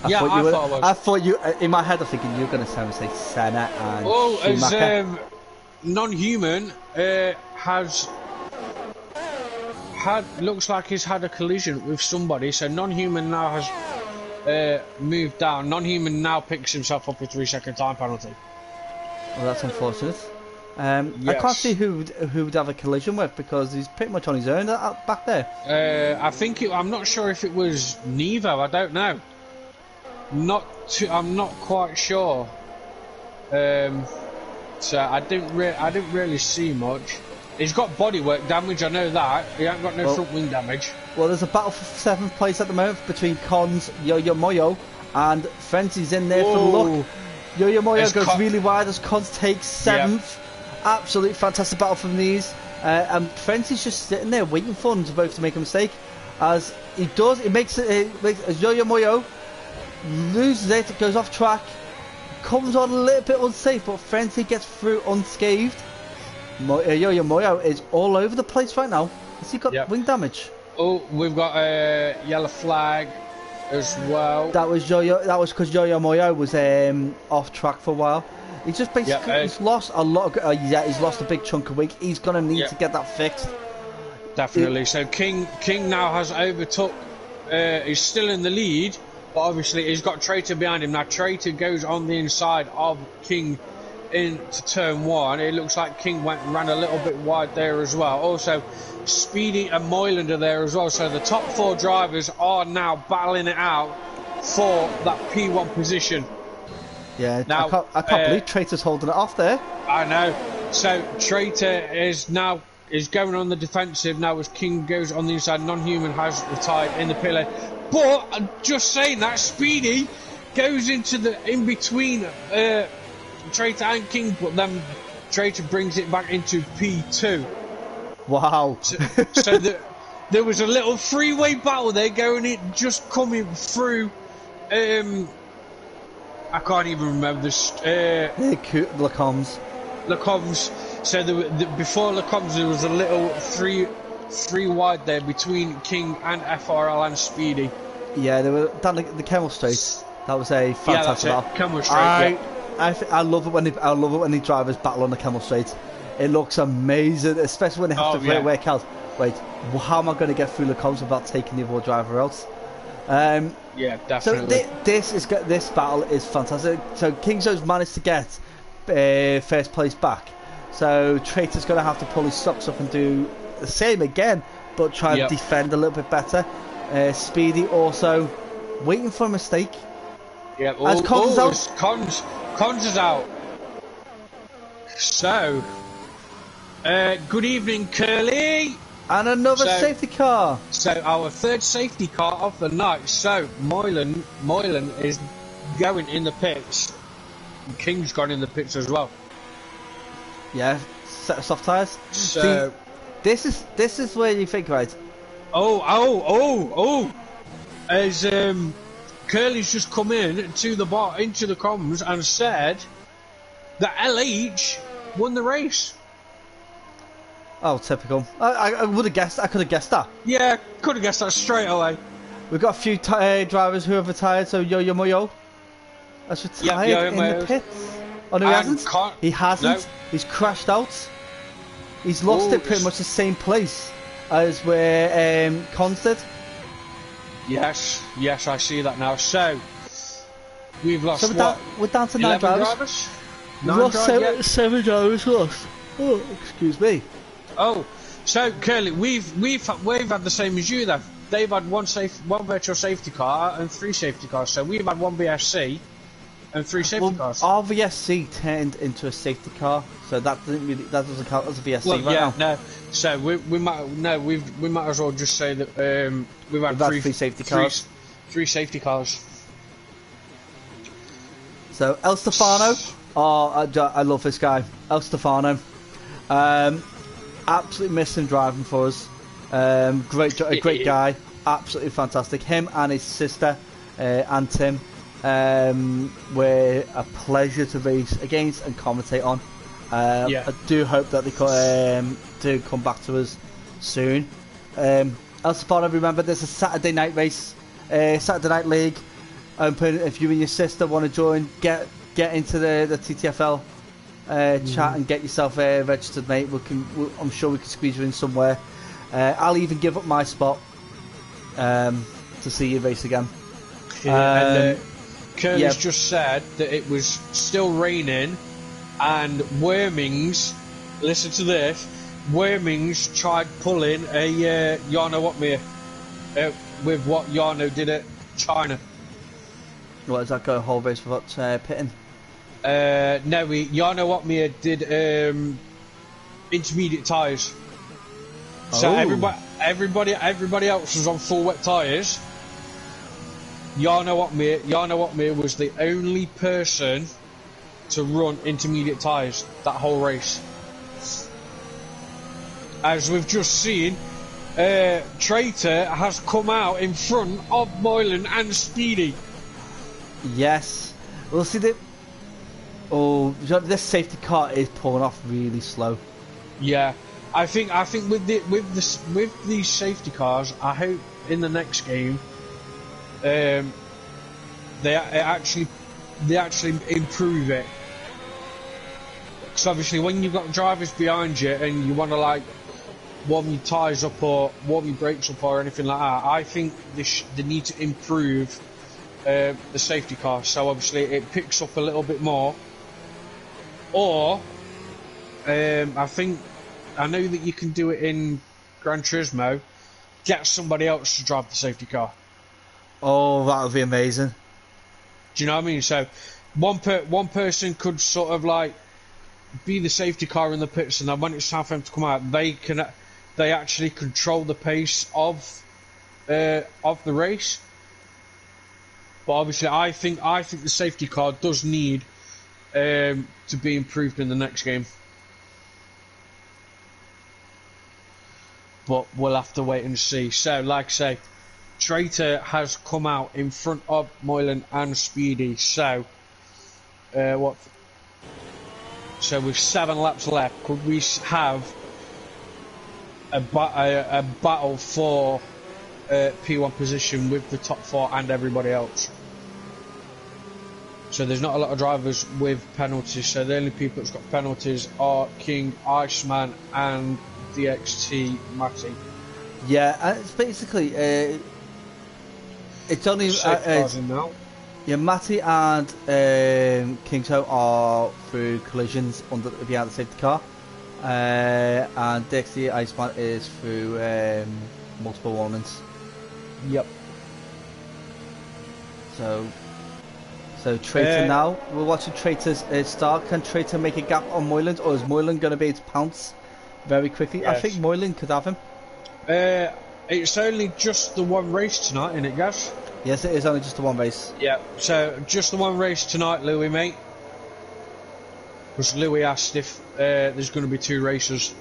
I thought you. In my head, I'm thinking you're going to say Senna and Schumacher. As non-human looks like he's had a collision with somebody. So non-human now has moved down. Non-human now picks himself up a 3-second time penalty. Well, that's unfortunate. Yes. I can't see who would have a collision with because he's pretty much on his own back there. I'm not sure if it was Nevo. I don't know. I'm not quite sure. So I didn't really see much. He's got bodywork damage. I know that. He ain't got no front wing damage. Well, there's a battle for 7th place at the moment between Cons, Yo-Yo Moyo, and Frenzy's in there for the look. Yo-Yo Moyo goes really wide as Cons takes 7th. Yep. Absolutely fantastic battle from these. And Frenzy's just sitting there waiting for them both to make a mistake. As he does, as Yo-Yo Moyo loses it, goes off track, comes on a little bit unsafe, but Frenzy gets through unscathed. Yo-Yo Moyo is all over the place right now. Has he got wing damage? Oh, we've got a yellow flag as well. That was because Yo-Yo Moyo was off track for a while. He's just basically he's lost a lot of, he's lost a big chunk of wing. He's gonna need to get that fixed. Definitely. So King now has overtook. He's still in the lead, but obviously he's got Traitor behind him. Now Traitor goes on the inside of King into turn 1. It looks like King ran a little bit wide there as well. Also, Speedy and Moyland are there as well. So the top 4 drivers are now battling it out for that P1 position. Yeah, now, I can't believe Traitor's holding it off there. I know. So Traitor is going on the defensive now as King goes on the inside. Non-Human has retired in the pillar. But just saying that, Speedy goes in between Traitor and King, but then Traitor brings it back into P2. Wow. So there was a little three-way battle there just coming through. I can't even remember this. Lacombs. So before Lacombs, there was a little three wide there between King and FRL and Speedy. Yeah, they were down the Kemmel Straight. That was a fantastic battle. Kemmel Straight. I love it when the drivers battle on the Kemmel Straight. It looks amazing, especially when they have to work out. Wait, how am I going to get through Lacombs without taking the other driver out? Yeah, definitely. So this battle is fantastic. So Kingzo's managed to get first place back. So Traitor's going to have to pull his socks up and do the same again, but try and defend a little bit better. Speedy also waiting for a mistake. Yeah, as Cons is out. Cons is out. So, good evening, Curly. And another safety car. So our third safety car of the night. So Moylan is going in the pits. King's gone in the pits as well. Yeah, set of soft tyres. So this is where you think, right? As Curly's just come into the comms and said that LH won the race. Oh, typical. I would have guessed. I could have guessed that. Yeah, could have guessed that straight away. We've got a few drivers who have retired. So Yo-Yo Moyo has retired in the pits. Oh no, he hasn't. He hasn't. No. He's crashed out. He's lost it pretty much the same place as where Cons did. Yes, I see that now. So we've lost. So we're down to 9 drivers. We've lost 7 drivers lost. Oh, excuse me. Oh, so Curly, we've had the same as you then. They've had one virtual safety car and 3 safety cars. So we've had 1 VSC and 3 safety cars. Our VSC turned into a safety car, so that doesn't count as a VSC now. No. So we might as well just say that we've had 3 safety cars. 3 safety cars. So El Stefano, I love this guy, El Stefano. Absolutely missing driving for us. Great guy, absolutely fantastic. Him and his sister and Tim were a pleasure to race against and commentate on. I do hope that they do come back to us soon. El Stefano, remember there's a Saturday night race, Saturday night league open. If you and your sister want to join, get into the TTFL chat and get yourself registered, mate. I'm sure we can squeeze you in somewhere. I'll even give up my spot to see you race again. And Curly's just said that it was still raining and Wormings, listen to this, Wormings tried pulling a Jarno Watmere with what Jarno did at China. What, does that go a whole race without pitting? No, Jarno Watmere did intermediate tyres. So everybody else was on full wet tyres. Jarno Watmere was the only person to run intermediate tyres that whole race. As we've just seen, Traitor has come out in front of Moylan and Speedy. Yes. We'll see that. Oh, this safety car is pulling off really slow. Yeah. I think with these safety cars, I hope in the next game, they actually improve it. Because obviously, when you've got drivers behind you and you want to like warm your tyres up or warm your brakes up or anything like that, I think they need to improve the safety car, so obviously it picks up a little bit more. Or I know that you can do it in Gran Turismo. Get somebody else to drive the safety car. Oh, that would be amazing. Do you know what I mean? So one person could sort of like be the safety car in the pits, and then when it's time for them to come out, they actually control the pace of the race. But obviously, I think the safety car does need to be improved in the next game. But we'll have to wait and see. So, like I say, Traitor has come out in front of Moylan and Speedy. So, So with 7 laps left, could we have a battle for P1 position with the top 4 and everybody else? So there's not a lot of drivers with penalties. So the only people that's got penalties are King, Iceman, and DXT Matty. Yeah, and it's basically it's only now. Yeah, Matty and Kingso are through collisions behind the safety car, and DXT Iceman is through multiple warnings. Yep. So Traitor now. We're watching Traitor's start. Can Traitor make a gap on Moylan, or is Moylan going to be able to pounce very quickly? Yes. I think Moylan could have him. It's only just the one race tonight, isn't it, guys? Yes, it is only just the one race. Yeah, so just the one race tonight, Louis, mate. Because Louis asked if there's going to be 2 races.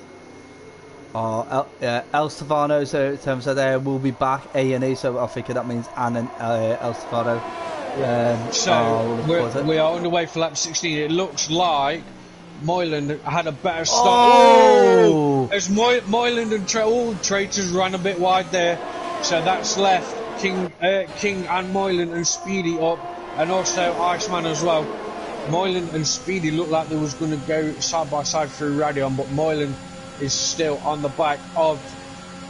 El Stefano, so there will be back A&E, so I think that means Anne and El Stefano. We are underway for lap 16. It looks like Moylan had a better start. Oh! As Moylan and Traitors ran a bit wide there, so that's left King and Moylan and Speedy up, and also Iceman as well. Moylan and Speedy looked like they was going to go side by side through Radion, but Moylan is still on the back of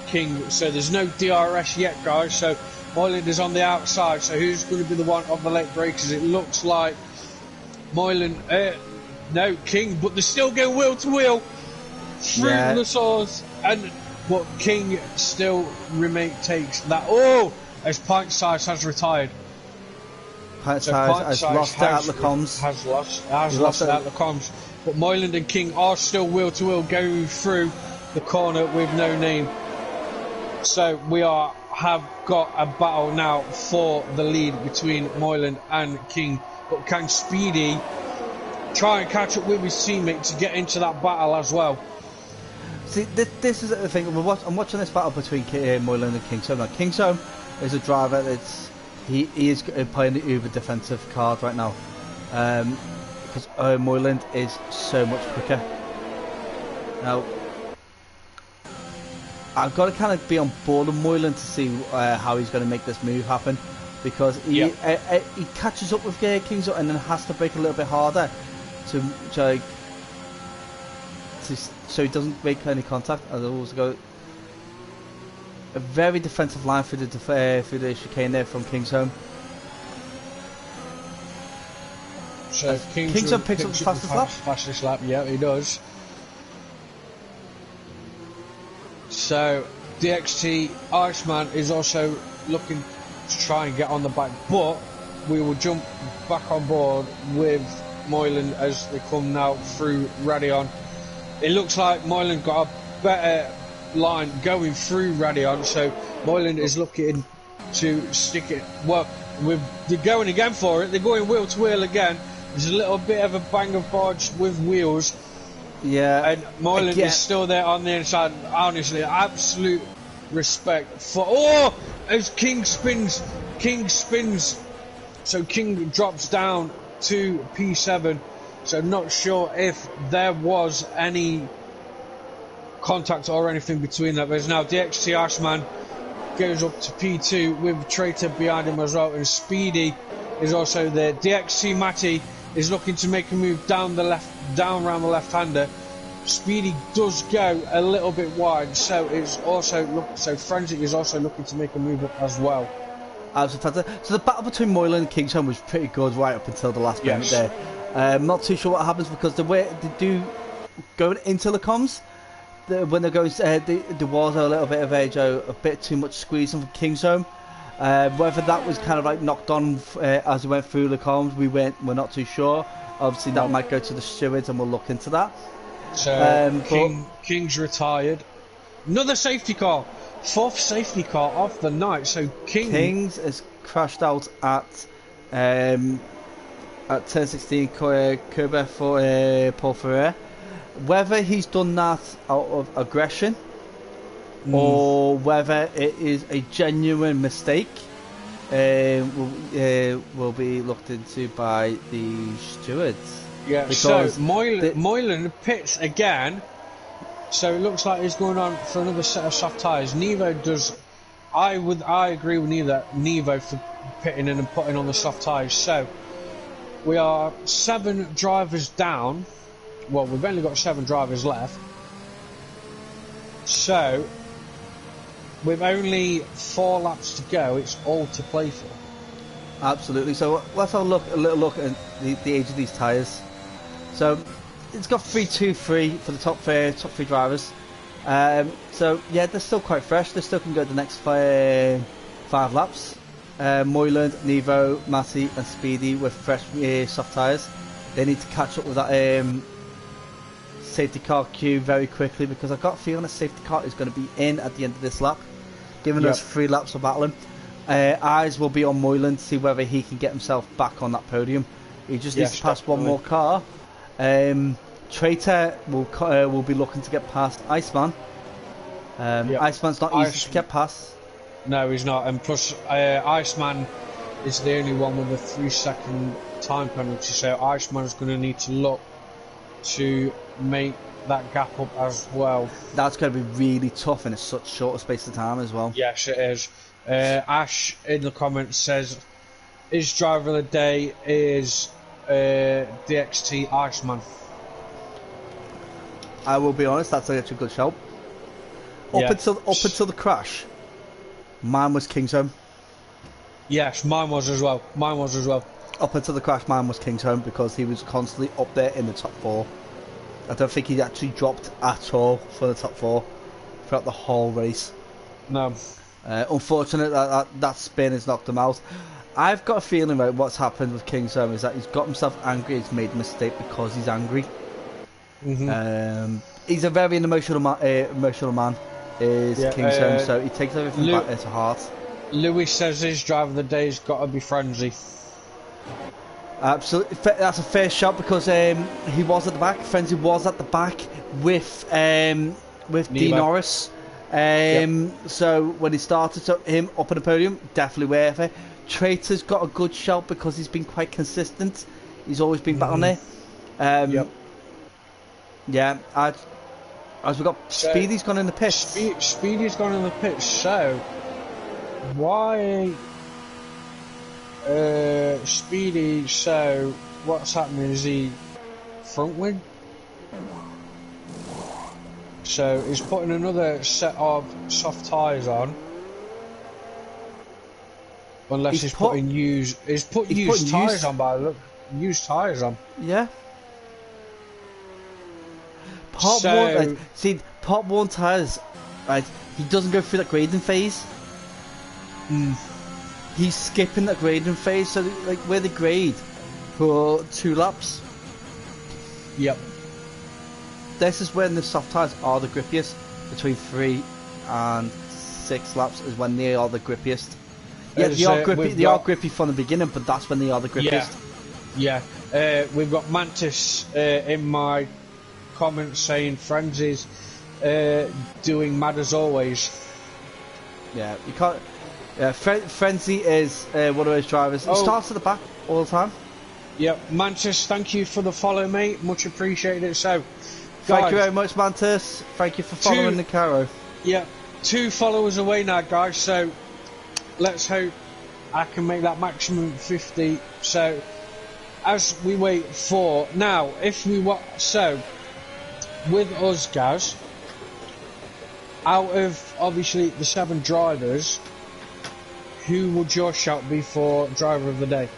King, so there's no DRS yet, guys. So Moylan is on the outside, so who's going to be the one of the late breakers? It looks like Moylan, no, King, but they're still going wheel to wheel through the source, but King still takes that. Oh, as Pint Size has retired. Pint Size has lost it at the comms. Has lost it at the comms. But Moylan and King are still wheel to wheel going through the corner with no name. So we have got a battle now for the lead between Moylan and King. But can Speedy try and catch up with his teammate to get into that battle as well? See, this is the thing. I'm watching this battle between Moylan and Kingso. Now, Kingso is a driver he is playing the uber defensive card right now, because Moylan is so much quicker. Now, I've got to kind of be on board with Moylan to see how he's going to make this move happen, because he catches up with Kingso and then has to brake a little bit harder so he doesn't make any contact. And also go a very defensive line through the chicane there from King's Home. So King's Home picks up the fastest lap. Yeah, he does. So DXT Iceman is also looking to try and get on the back, but we will jump back on board with Moylan as they come now through Radion. It looks like Moylan got a better line going through Radion, so Moylan is looking to stick it. Well, they're going again for it. They're going wheel to wheel again. There's a little bit of a bang of bodge with wheels. Yeah. And Moylan is still there on the inside. Honestly, absolute respect for. Oh, as King spins. So King drops down to P7. So not sure if there was any contact or anything between that. There's now DXT Ashman goes up to P2 with Traitor behind him as well, and Speedy is also there. DXT Matty is looking to make a move down around the left-hander. Speedy does go a little bit wide, so it's also so Frenzy is also looking to make a move up as well. Absolutely fantastic. So the battle between Moylan and Kingsholm was pretty good right up until the last moment there. I'm not too sure what happens because the way they do going into the comms, when they're going, there was a little bit of a bit too much squeezing from Kingsholm. Whether that was kind of like knocked on as we went through the comms, we're not too sure. Obviously, that might go to the stewards, and we'll look into that. So King's retired. Another safety car, 4th safety car of the night. So Kings has crashed out at 1016 Quebec for Paul Ferrer. Whether he's done that out of aggression or whether it is a genuine mistake will be looked into by the stewards. Yeah, because so Moylan pits again, so it looks like he's going on for another set of soft tyres. Nevo does. I agree with Nevo for pitting in and putting on the soft tyres. So we are 7 drivers down. Well, we've only got 7 drivers left. So with only 4 laps to go, it's all to play for. Absolutely. So let's have a little look at the age of these tyres. So it's got 323 for the top 3 drivers. So yeah, they're still quite fresh. They still can go the next 5 laps. Moyland, Nevo, Matty and Speedy with fresh soft tyres. They need to catch up with that safety car queue very quickly, because I've got a feeling a safety car is going to be in at the end of this lap, giving us 3 laps of battling. Eyes will be on Moyland to see whether he can get himself back on that podium. He just needs to pass one more car. Traitor will be looking to get past Iceman. Iceman's not easy to get past. No, he's not, and plus Iceman is the only one with a 3-second time penalty, so Iceman's going to need to look to make that gap up as well. That's going to be really tough in such short a space of time as well. Yes, it is. Ash in the comments says his driver of the day is DXT Iceman. I will be honest, that's actually a good shout. Up until the crash, mine was Kingsholm. Yes, mine was as well. Up until the crash, mine was Kingsholm, because he was constantly up there in the top 4. I don't think he actually dropped at all for the top 4 throughout the whole race. No. Unfortunate that spin has knocked him out. I've got a feeling about what's happened with Kingsholm is that he's got himself angry. He's made a mistake because he's angry. He's a very emotional man. Kingsholm, so he takes everything back to heart. Louis says his driver of the day has got to be Frenzy. Absolutely, that's a fair shot, because he was at the back. Frenzy was at the back with D Norris. So when he started, him up on the podium, definitely worth it. Traitor's got a good shout because he's been quite consistent. He's always been back on there. Yeah, as we got Speedy's gone in the pits. Speedy's gone in the pits. So why Speedy? So what's happening? Is he front wing? So he's putting another set of soft tyres on. Unless he's put used tyres on, by look. Used tyres on. Yeah. Part 1 tyres, right? He doesn't go through that grading phase. He's skipping that grading phase, so like where they grade for 2 laps. Yep. This is when the soft tyres are the grippiest. Between 3 and 6 laps is when they are the grippiest. Yeah, they are grippy. They are grippy from the beginning, but that's when they are the grippiest. Yeah. We've got Mantis in my comments saying Frenzy's doing mad as always. Yeah, you can't. Frenzy is one of those drivers. He starts at the back all the time. Yep, Mantis, thank you for the follow, mate. Much appreciated. So, thank you very much, Mantis. Thank you for following the Caro. Yeah, 2 followers away now, guys. So, let's hope I can make that maximum 50. So, as we wait for now, if we so with us, guys, out of obviously the 7 drivers, who would your shout be for driver of the day?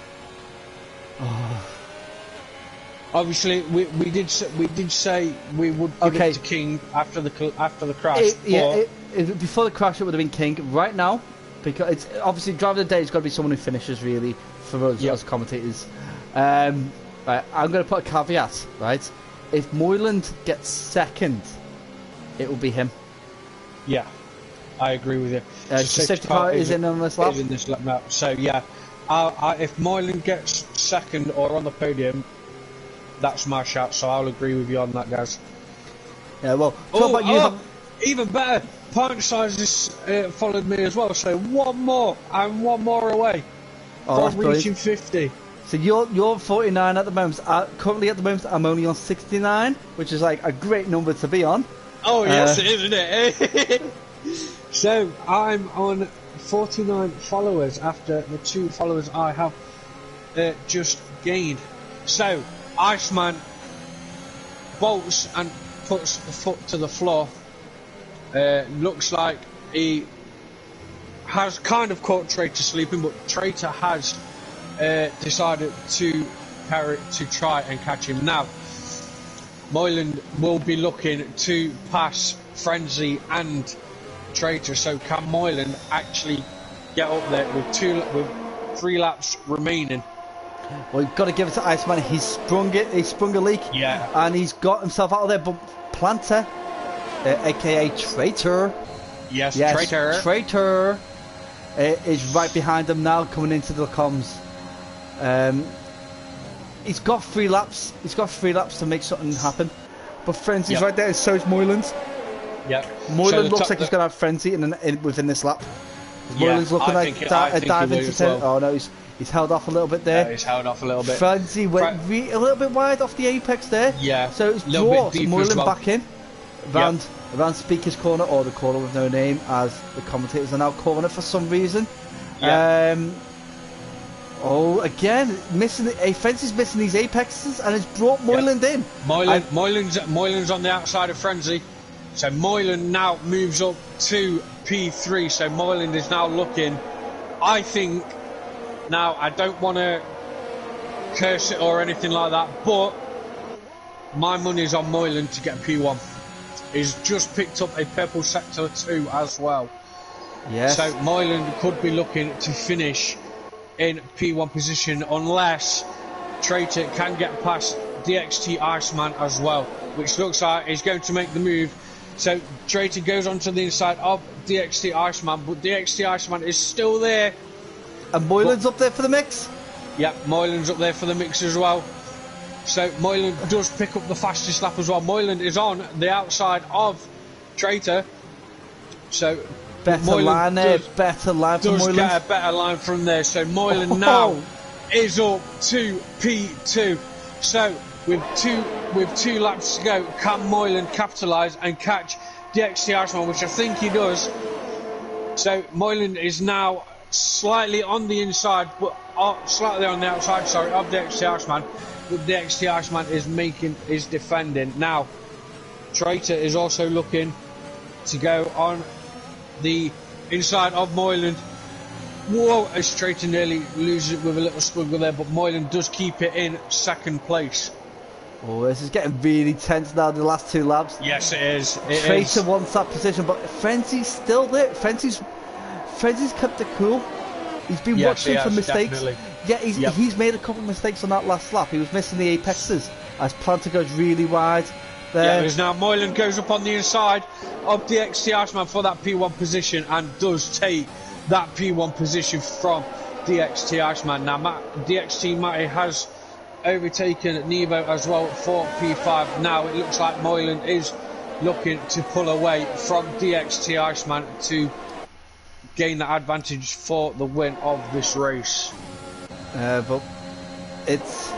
Oh. Obviously, we did say we would give it to King after the crash. Before the crash, it would have been King. Right now, because it's obviously driver of the day has got to be someone who finishes really for us as commentators. Right, I'm going to put a caveat. Right, if Moyland gets second, it will be him. Yeah, I agree with you. Safety car is in on this lap. Is in this lap now. So yeah, if Moyland gets second or on the podium, that's my shout. So I'll agree with you on that, guys. Yeah, well, talk about you. Even better, point sizes followed me as well. So one more away from reaching 50. So you're 49 at the moment. Currently at the moment, I'm only on 69, which is like a great number to be on. Oh yes, it is, isn't it? So I'm on 49 followers after the 2 followers I have just gained. So Iceman bolts and puts the foot to the floor. Looks like he has kind of caught Traitor sleeping, but Traitor has decided to try and catch him. Now Moyland will be looking to pass Frenzy and Traitor, so can Moyland actually get up there with 3 laps remaining? Well, you've got to give it to Iceman. He sprung a leak, and he's got himself out of there. But Planter, aka Traitor, yes, Traitor, is right behind him now, coming into the comms. He's got 3 laps. He's got 3 laps to make something happen. But Frenzy's right there, and so is Moyland. Yeah. Moyland looks like he's going to have Frenzy within this lap. Moyland's looking like diving into 10. Oh no, he's held off a little bit there. He's held off a little bit. Frenzy went a little bit wide off the apex there. Yeah. So it's brought Moyland back in. Around Speaker's corner, or the corner with no name, as the commentators are now calling it for some reason. Yeah. Again, Frenzy's missing these apexes, and it's brought Moyland in. Moyland's on the outside of Frenzy. So Moyland now moves up to P3. So Moyland is now looking, I think, now I don't want to curse it or anything like that, but my money's on Moyland to get P1. He's just picked up a purple sector 2 as well. Yes. So Moyland could be looking to finish in P1 position unless Traitor can get past DXT Iceman as well, which looks like he's going to make the move. So Traitor goes onto the inside of DXT Iceman, but DXT Iceman is still there. And Moyland's up there for the mix? Yep, Moyland's up there for the mix as well. So Moyland does pick up the fastest lap as well. Moyland is on the outside of Traitor. So better line there, better line from Moyland. Does get a better line from there. So Moyland now is up to P2. So with two laps to go, can Moyland capitalise and catch DXT Iceman, which I think he does. So Moyland is now slightly on the inside, but slightly on the outside, sorry, of DXT Iceman. But DXT Iceman is defending. Now, Traitor is also looking to go on the inside of Moyland. Whoa, as Traitor nearly loses it with a little squiggle there, but Moyland does keep it in second place. Oh, this is getting really tense now, the last 2 laps. Yes, it is. Traitor wants that position, but Frenzy's still there. Frenzy's kept it cool. He's been watching for mistakes. Definitely. Yeah, he's made a couple of mistakes on that last lap. He was missing the apexes as Planter goes really wide there. Yeah, because now Moyland goes up on the inside of DXT Iceman for that P1 position and does take that P1 position from DXT Iceman. Now DXT Matty has overtaken Nevo as well for P5. Now it looks like Moyland is looking to pull away from DXT Iceman to gain that advantage for the win of this race. But it's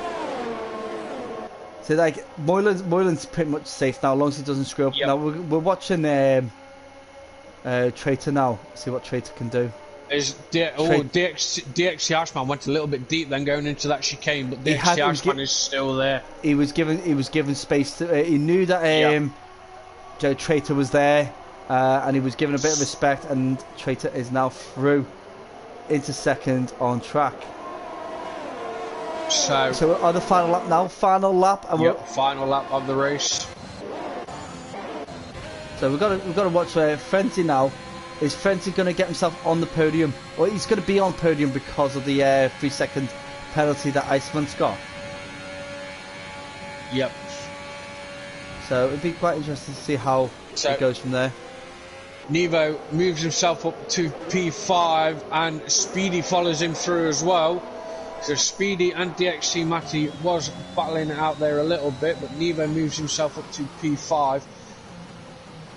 so like Moyland's pretty much safe now, as long as he doesn't screw up. Yep. Now we're watching Traitor now. See what Traitor can do. DXT Iceman went a little bit deep then going into that chicane, but DXT Iceman is still there. He was given space to. He knew that Traitor was there, and he was given a bit of respect. And Traitor is now through. into second on track. So we're on the final lap now. Final lap. And final lap of the race. So we've got to watch where Frenzy now. Is Frenzy going to get himself on the podium? Well, he's going to be on podium because of the 3-second penalty that Iceman's got. Yep. So it'd be quite interesting to see how it goes from there. Nevo moves himself up to P5 and Speedy follows him through as well. So Speedy and DXT Matty was battling it out there a little bit, but Nevo moves himself up to P5.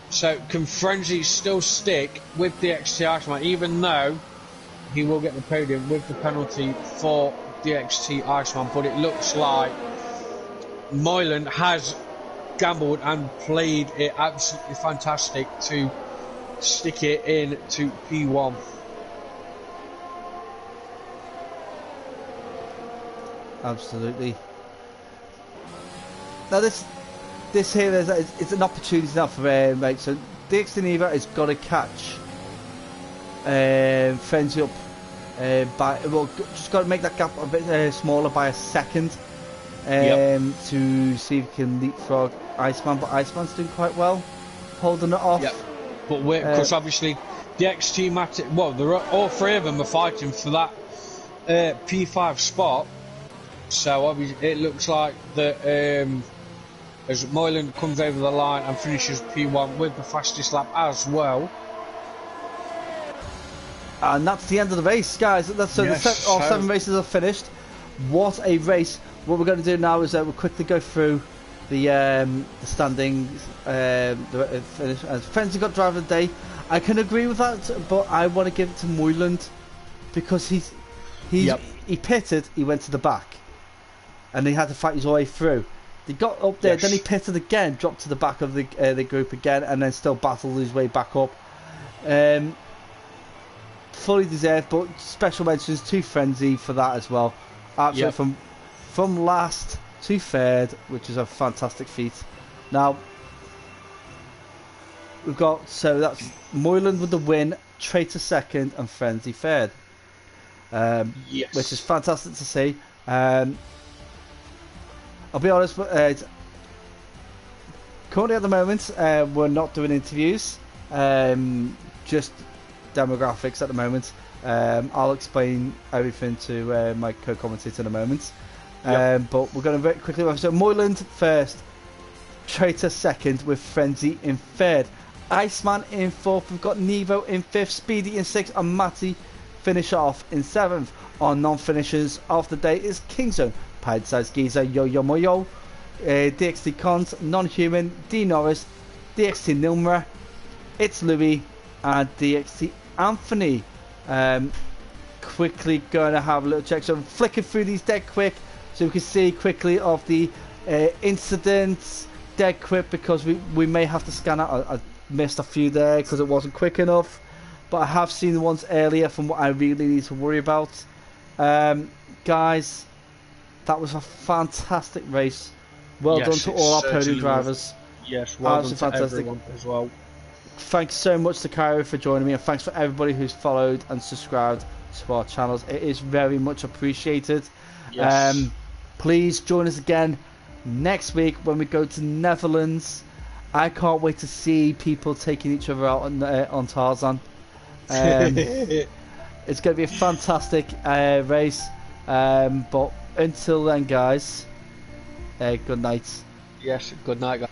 So can Frenzy still stick with DXT Iceman, even though he will get the podium with the penalty for DXT Iceman? But it looks like Moylan has gambled and played it absolutely fantastic to stick it in to P1. Absolutely. Now this here is an opportunity now for mate. So DXT Nevo has got to catch Frenzy up just got to make that gap a bit smaller by a second to see if he can leapfrog Iceman, but Iceman's doing quite well holding it off. Yep. But because obviously DXT Matty, all three of them are fighting for that P5 spot. So obviously it looks like that as Moylan comes over the line and finishes P1 with the fastest lap as well. And that's the end of the race, guys. All 7 races are finished. What a race. What we're going to do now is we'll quickly go through the standings. The finish. Frenzy got driver of the day. I can agree with that, but I want to give it to Moyland because he pitted, he went to the back, and he had to fight his way through. He got up there, then he pitted again, dropped to the back of the group again, and then still battled his way back up. Fully deserved, but special mentions to Frenzy for that as well. Absolutely, from last to third, which is a fantastic feat. Now we've got, that's Moyland with the win, Traitor second, and Frenzy third. Which is fantastic to see. I'll be honest, currently at the moment we're not doing interviews, just demographics at the moment. I'll explain everything to my co-commentator in a moment. But we're going to very quickly. So Moyland first, Traitor second, with Frenzy in third, Iceman in fourth. We've got Nevo in fifth, Speedy in sixth, and Matty finish off in seventh. Our non-finishers of the day is Kingzone, Pide-Size Geezer, Yo-Yo Moyo, DXT Cons, Non-Human, D Norris, DXT Nilmra, It's Louis, and DXT Anthony. Quickly going to have a little check. So I'm flicking through these dead quick so we can see quickly of the incidents dead quick, because we may have to scan out. I missed a few there because it wasn't quick enough, but I have seen the ones earlier from what I really need to worry about. Guys, that was a fantastic race. Well done to all our podium drivers. Yes, well done to fantastic. Everyone as well. Thanks so much to Cairo for joining me, and thanks for everybody who's followed and subscribed to our channels. It is very much appreciated. Yes. Please join us again next week when we go to Netherlands. I can't wait to see people taking each other out on Tarzan. It's going to be a fantastic race. But until then, guys, good night. Yes, good night, guys.